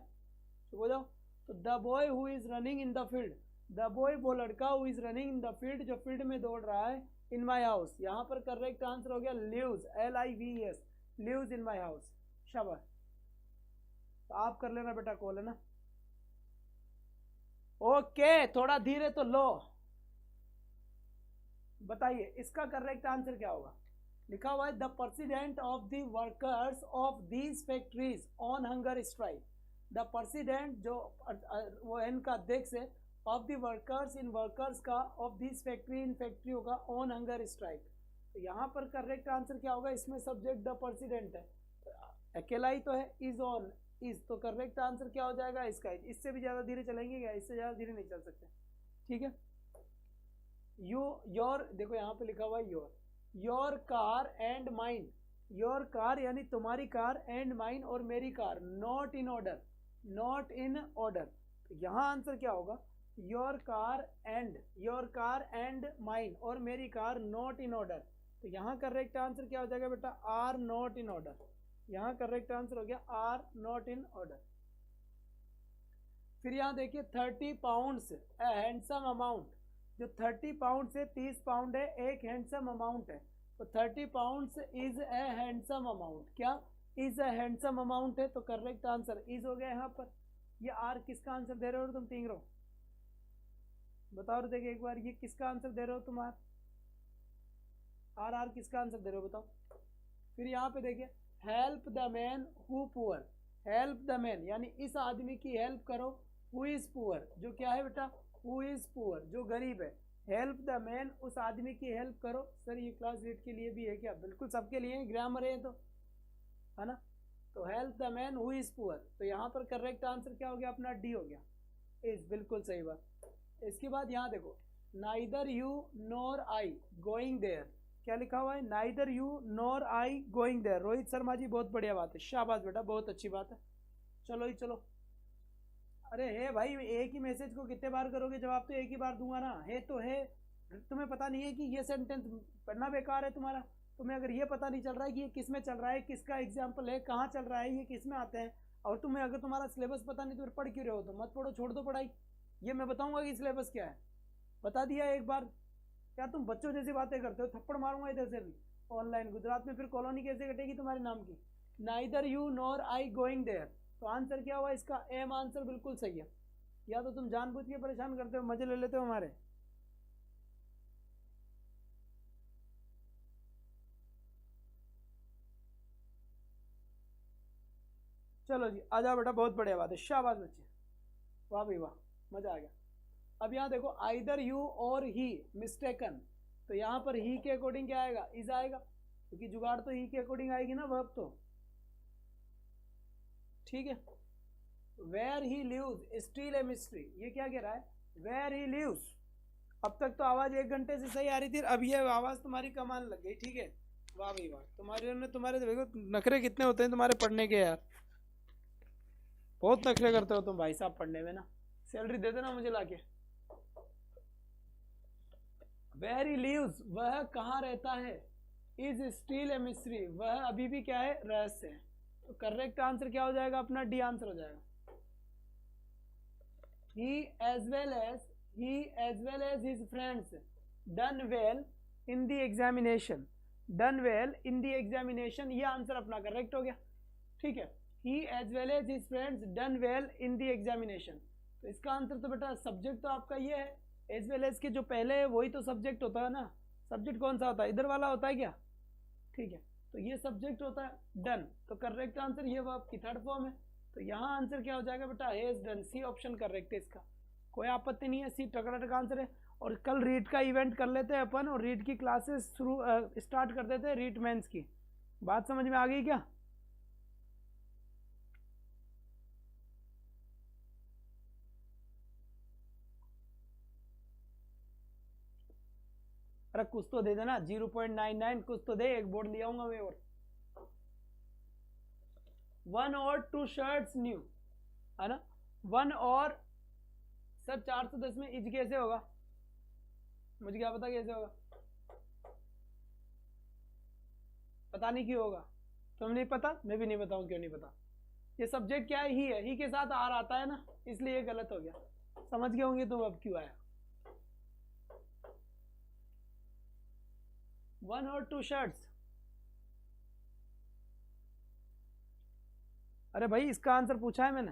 तो हो जाओ, तो the boy who is running in the field, the boy वो लड़का, who is running in the field जो फील्ड में दौड़ रहा है, इन माई हाउस, यहाँ पर करेक्ट आंसर हो गया lives, LIVES, lives in my house, शाबाश। तो आप कर लेना बेटा कॉल, है ना, ओके, थोड़ा धीरे तो लो, बताइए इसका करेक्ट आंसर क्या होगा, लिखा हुआ है the president of the workers of these factories on hunger strike, the president जो वो इनका अध्यक्ष है, of the workers in workers का, ऑफ दिस फैक्ट्री इन फैक्ट्रियों का, ऑन हंगर स्ट्राइक, तो यहाँ पर करेक्ट आंसर क्या होगा, इसमें सब्जेक्ट द प्रेसिडेंट है, अकेला ही तो है, इज ऑन इज, तो करेक्ट आंसर क्या हो जाएगा इसका इज। इससे भी ज्यादा धीरे चलेंगे क्या, इससे ज्यादा धीरे नहीं चल सकते, ठीक है। यू योर, देखो यहाँ पे लिखा हुआ है your car and mine, your car यानी तुम्हारी कार, एंड माइन और मेरी car, not in order, not in order. तो यहाँ आंसर क्या होगा, योर कार एंड माइन और मेरी कार नॉट इन ऑर्डर। तो यहाँ करेक्ट आंसर क्या हो जाएगा बेटा, आर नॉट इन ऑर्डर। यहाँ करेक्ट आंसर हो गया आर नॉट इन ऑर्डर। फिर यहाँ देखिए 30 पाउंड्स ए हैंडसम अमाउंट, जो 30 पाउंड से 30 पाउंड है, एक हैंडसम अमाउंट है। तो 30 pounds is a handsome amount, क्या इज ए हैंडसम अमाउंट है, तो करेक्ट आंसर इज हो गया यहाँ पर। ये आर किसका आंसर दे रहे हो तुम तीन रो, बताओ देखिए एक बार, ये किसका आंसर दे रहे हो तुम, आर किसका आंसर दे रहे हो बताओ। फिर यहाँ पे देखिए help the man who poor, help the man यानी इस आदमी की हेल्प करो, हु इज पुअर, जो क्या है बेटा, हु इज पुअर, जो गरीब है। हेल्प द मैन, उस आदमी की हेल्प करो। सर ये क्लास 8 के लिए भी है क्या, बिल्कुल सबके लिए ग्रामर है तो, है ना। तो help the man who is poor, तो यहाँ पर करेक्ट आंसर क्या हो गया अपना, डी हो गया, इज, बिल्कुल सही बात। इसके बाद यहाँ देखो neither you nor I going there, क्या लिखा हुआ है, neither you nor I going there. Rohit Sharma ji बहुत बढ़िया बात है, शाबाश बेटा, बहुत अच्छी बात है। चलो ही चलो, अरे है भाई, एक ही मैसेज को कितने बार करोगे, जवाब तो एक ही बार दूंगा ना, है तो है। तुम्हें पता नहीं है कि ये सेंटेंस पढ़ना बेकार है तुम्हारा, तुम्हें अगर ये पता नहीं चल रहा है कि ये किस में चल रहा है, किसका एग्जाम्पल है, कहाँ चल रहा है, ये किस में आते हैं, और तुम्हें अगर तुम्हारा सिलेबस पता नहीं तो फिर पढ़ क्यों रहे हो, तो मत पढ़ो, छोड़ दो पढ़ाई। ये मैं बताऊंगा कि सिलेबस क्या है, बता दिया एक बार। क्या तुम बच्चों जैसी बातें करते हो, थप्पड़ मारूंगा इधर से भी ऑनलाइन। गुजरात में फिर कॉलोनी कैसे कटेगी तुम्हारे नाम की। Neither you nor I going there, तो आंसर क्या हुआ इसका, एम आंसर बिल्कुल सही है। या तो तुम जानबूझ के परेशान करते हो, मजे ले लेते हो हमारे। चलो जी आ जाओ बेटा, बहुत बढ़िया बात है, शाबाश बच्चे, वाह भाई वाह, मजा आ गया। अब यहाँ देखो आइदर यू और ही मिस्टेकन, तो यहाँ पर ही के अकॉर्डिंग क्या आएगा, इज आएगा, क्योंकि जुगाड़ तो ही के अकॉर्डिंग आएगी ना वर्ब तो, ठीक है। Where he lives still a mystery, ये क्या कह रहा है, वेयर ही लिव्स। अब तक तो आवाज 1 घंटे से सही आ रही थी, अब ये आवाज तुम्हारी कम आने लग गई, ठीक है। वाह भाई वाह, तुम्हारे देखो नखरे कितने होते हैं तुम्हारे पढ़ने के यार, बहुत नखरे करते हो तुम भाई साहब पढ़ने में ना। सैलरी दे देना मुझे लाके। वेयर ही लिव्स, वह कहाँ रहता है, इज स्टील ए मिस्ट्री, वह अभी भी क्या है, रहस्य है। तो करेक्ट आंसर क्या हो जाएगा अपना, डी आंसर हो जाएगा। he as well as his friends done well in the examination, done well in the examination, ये आंसर अपना करेक्ट हो गया, ठीक है। he as well as his friends done well in the examination, तो इसका आंसर तो बेटा सब्जेक्ट तो आपका ये है, एज वेल एज के जो पहले है वही तो सब्जेक्ट होता है ना। सब्जेक्ट कौन सा होता है, इधर वाला होता है क्या, ठीक है। तो ये सब्जेक्ट होता है डन, तो करेक्ट आंसर ये वर्ब की थर्ड फॉर्म है। तो यहाँ आंसर क्या हो जाएगा बेटा, has done, C option correct है इसका, कोई आपत्ति नहीं है, सी टकराटक आंसर है। और कल रीड का इवेंट कर लेते हैं अपन, और रीड की क्लासेस शुरू स्टार्ट कर देते हैं, रीड मेंस की। बात समझ में आ गई क्या, अरे कुछ तो दे देना, 0.99 कुछ तो दे, एक बोर्ड ले आऊंगा मैं। और 1 और 2 शर्ट्स न्यू, है ना। 1 और सर 410 में इज कैसे होगा, मुझे क्या पता कैसे होगा, पता नहीं क्यों होगा, तुम नहीं पता, मैं भी नहीं बताऊं क्यों नहीं पता। ये सब्जेक्ट क्या है, ही है, ही के साथ आर आता है ना, इसलिए ये गलत हो गया। समझ गए होंगे तुम अब क्यों आया। 1 और 2 शर्ट्स, अरे भाई इसका आंसर पूछा है मैंने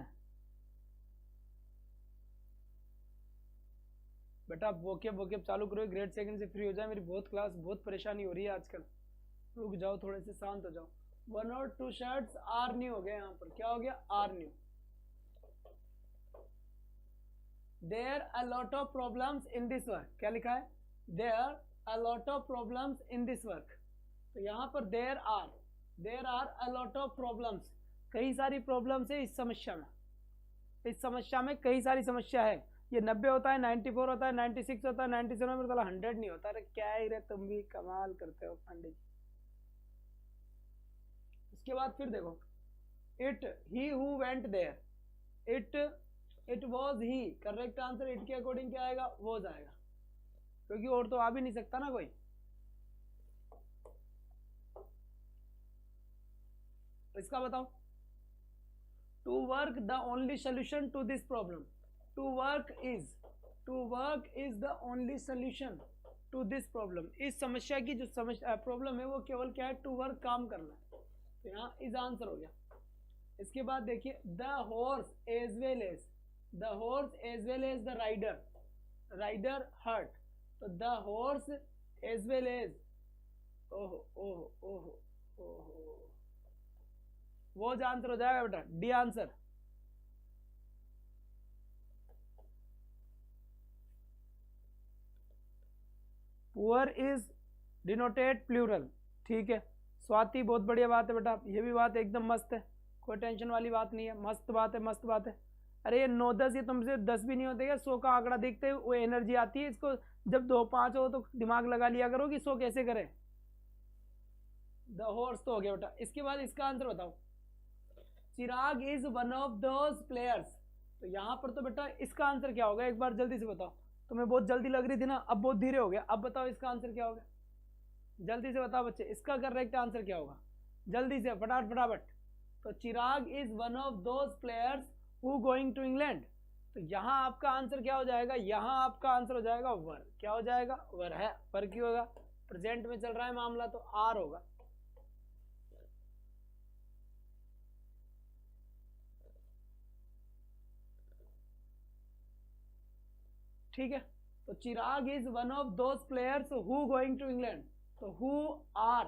बेटा। वोकेब चालू करो, ग्रेड 2 से फ्री हो जाए, मेरी बहुत परेशानी हो रही है आजकल। रुक जाओ, थोड़े से शांत हो जाओ। 1 और 2 शर्ट्स आर न्यू हो गया, यहाँ पर क्या हो गया, are new. There a lot of problems in this work, क्या लिखा है, there a lot of problems in this work. तो यहाँ पर there are a lot of problems, कई सारी प्रॉब्लम्स है इस समस्या में। इस समस्या में कई सारी समस्या है। ये 90 होता है, 94 होता है, 96 होता है, 97 में तो 100 नहीं होता। अरे क्या ही रे, तुम भी कमाल करते हो पंडित जी। उसके बाद फिर देखो, it he who went there, it was he. Correct answer it के अकॉर्डिंग क्या आएगा? वॉज आएगा, क्योंकि और तो आ भी नहीं सकता ना कोई। इसका बताओ, to work the only solution to this problem. To work is the only solution to this problem. इस समस्या की जो समस्या प्रॉब्लम है वो केवल क्या है? टू वर्क, काम करना है। तो यहाँ इज आंसर हो गया। इसके बाद देखिए, the horse as well as the rider hurt. तो the horse as well as, ओहो ओहो ओहो ओहो, वो जो आंसर हो जाएगा बेटा, D answer. Poor is denoted plural, ठीक है। स्वाति, बहुत बढ़िया बात है बेटा, ये भी बात एकदम मस्त है, कोई टेंशन वाली बात नहीं है, मस्त बात है, मस्त बात है। अरे ये 9-10 ये तुमसे 10 भी नहीं होते क्या? 100 का आंकड़ा देखते वो एनर्जी आती है। इसको जब 2-5 हो तो दिमाग लगा लिया करो कि 100 कैसे करें। द हॉर्स तो हो गया बेटा। इसके बाद इसका आंसर बताओ, Chirag is one of those players. तो यहाँ पर तो बेटा इसका आंसर क्या होगा? एक बार जल्दी से बताओ। तुम्हें बहुत जल्दी लग रही थी ना, अब बहुत धीरे हो गया। अब बताओ इसका आंसर क्या होगा? जल्दी से बताओ बच्चे, इसका करेक्ट आंसर क्या होगा? जल्दी से फटाफट फटाफट। तो Chirag is one of those players who going to England. तो यहाँ आपका आंसर क्या हो जाएगा? यहाँ आपका आंसर हो जाएगा वर। क्या हो जाएगा? वर है। वर क्यों होगा? प्रेजेंट में चल रहा है मामला, तो आर होगा। ठीक है, तो Chirag is one of those players who going to England. तो हु आर,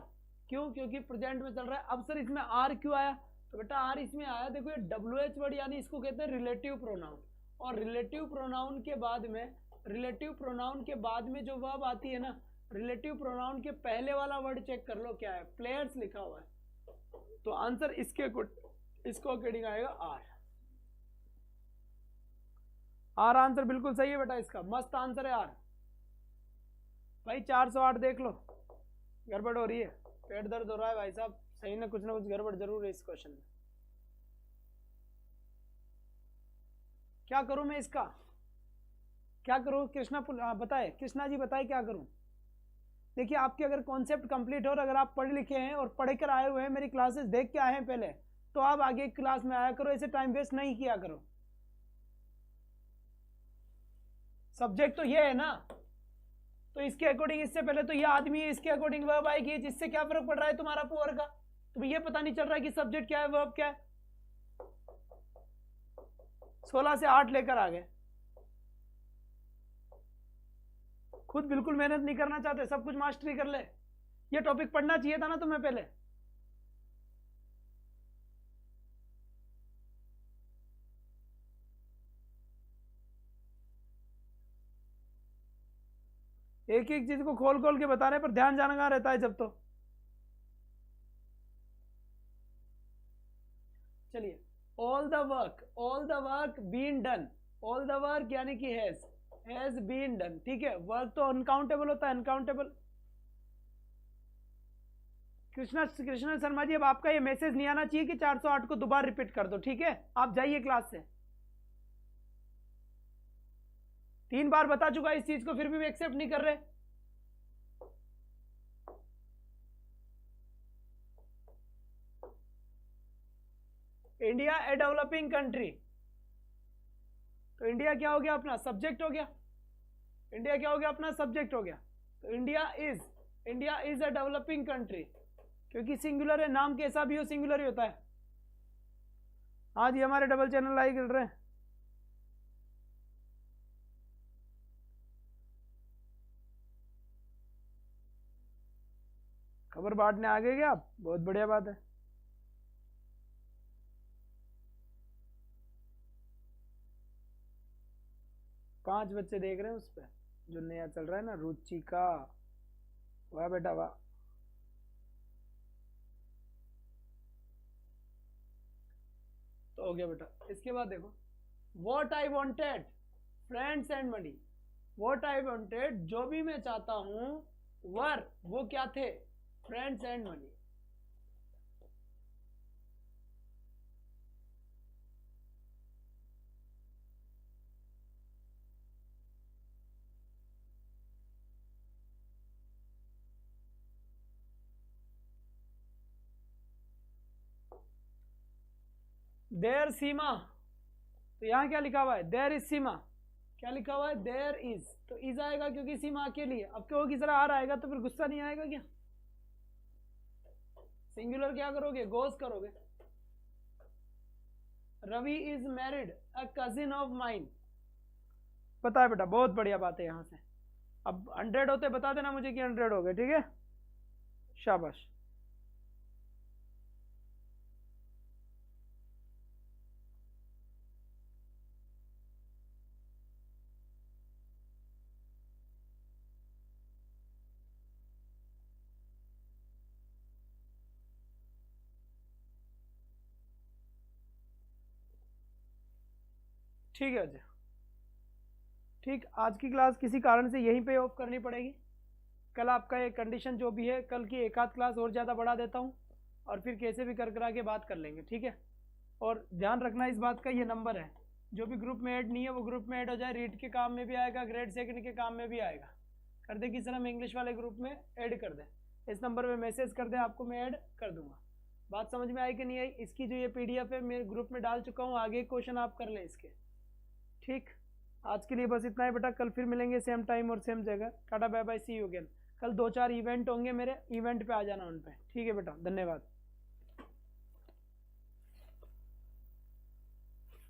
क्यों? क्योंकि प्रेजेंट में चल रहा है। अब सर इसमें आर क्यों आया? तो बेटा आर इसमें आया, देखो ये WH वर्ड, यानी इसको कहते हैं रिलेटिव प्रोनाउन। और रिलेटिव प्रोनाउन के बाद में जो वर्ब आती है ना, रिलेटिव प्रोनाउन के पहले वाला वर्ड चेक कर लो क्या है, प्लेयर्स लिखा हुआ है। तो आंसर इसके इसको अकॉर्डिंग आएगा आर। आर आंसर बिल्कुल सही है बेटा, इसका मस्त आंसर है आर। भाई 408 देख लो, गड़बड़ हो रही है, पेट दर्द हो रहा है भाई साहब, सही ना कुछ गड़बड़ जरूर है इस क्वेश्चन में। क्या करूं मैं इसका? क्या करूं? कृष्णा बताए, कृष्णा जी बताए क्या करूं? देखिए आपके अगर कॉन्सेप्ट कंप्लीट हो और अगर आप पढ़े लिखे हैं और पढ़ कर आए हुए हैं, मेरी क्लासेस देख के आए हैं पहले, तो आप आगे क्लास में आया करो, ऐसे टाइम वेस्ट नहीं किया करो। सब्जेक्ट तो ये है ना, तो इसके अकॉर्डिंग इससे पहले तो ये आदमी है, इसके अकॉर्डिंग वर्ब आएगी। जिससे क्या फर्क पड़ रहा है तुम्हारा पुअर का? तुम्हें ये पता नहीं चल रहा है कि सब्जेक्ट क्या है, वर्ब क्या है। 16 से 8 लेकर आ गए। खुद बिल्कुल मेहनत नहीं करना चाहते, सब कुछ मास्टरी कर ले। ये टॉपिक पढ़ना चाहिए था ना तुम्हें पहले। एक एक चीज को खोल खोल के बताने पर ध्यान जाना कहां रहता है जब। तो चलिए, all the work been done. All the work यानी कि हैज बीन डन, ठीक है। वर्क तो अनकाउंटेबल होता है, अनकाउंटेबल। कृष्णा शर्मा जी, अब आपका ये मैसेज नहीं आना चाहिए कि 408 को दोबारा रिपीट कर दो, ठीक है। आप जाइए क्लास से। 3 बार बता चुका इस चीज को, फिर भी एक्सेप्ट नहीं कर रहे। इंडिया ए डेवलपिंग कंट्री, तो इंडिया क्या हो गया अपना? सब्जेक्ट हो गया। इंडिया क्या हो गया अपना? सब्जेक्ट हो गया। तो India is a developing country, क्योंकि सिंगुलर है, नाम कैसा भी हो सिंगुलर ही होता है। हाँ जी, हमारे डबल चैनल लाइक कर रहे हैं। खबर बांटने आ गए क्या आप? बहुत बढ़िया बात है। पांच बच्चे देख रहे हैं उस पर जो नया चल रहा है ना, रुचिका। वाह बेटा वाह। हो गया बेटा। इसके बाद देखो, what I wanted friends and money. What I wanted, जो भी मैं चाहता हूं, वर, वो क्या थे, फ्रेंड्स एंड मनी। देयर सीमा, तो यहां क्या लिखा हुआ है, देयर इज सीमा। क्या लिखा हुआ है, देयर इज, तो इज आएगा क्योंकि सीमा अकेली है। अब क्योंकि जरा आर आएगा तो फिर गुस्सा नहीं आएगा क्या? सिंगुलर क्या करोगे, गोज करोगे। Ravi is married a cousin of mine. पता है बेटा, बहुत बढ़िया बात है। यहां से अब 100 होते बता देना मुझे कि 100 हो गए, ठीक है, शाबाश। ठीक है अच्छा, ठीक। आज की क्लास किसी कारण से यहीं पे ऑफ करनी पड़ेगी। कल आपका ये कंडीशन जो भी है, कल की एक आध क्लास और ज़्यादा बढ़ा देता हूँ और फिर कैसे भी कर करा के बात कर लेंगे, ठीक है। और ध्यान रखना इस बात का, ये नंबर है, जो भी ग्रुप में ऐड नहीं है वो ग्रुप में ऐड हो जाए। रीड के काम में भी आएगा, ग्रेड सेकंड के काम में भी आएगा। कर दे किस तरह, हम इंग्लिश वाले ग्रुप में ऐड कर दें, इस नंबर पे मैसेज कर दें, आपको मैं ऐड कर दूंगा। बात समझ में आई कि नहीं आई? इसकी जो ये PDF है मेरे ग्रुप में डाल चुका हूँ, आगे क्वेश्चन आप कर लें इसके, ठीक। आज के लिए बस इतना ही बेटा, कल फिर मिलेंगे सेम टाइम और सेम जगह। Tata bye bye, see you again. कल 2-4 इवेंट होंगे मेरे, इवेंट पे आ जाना उन पे, ठीक है बेटा, धन्यवाद।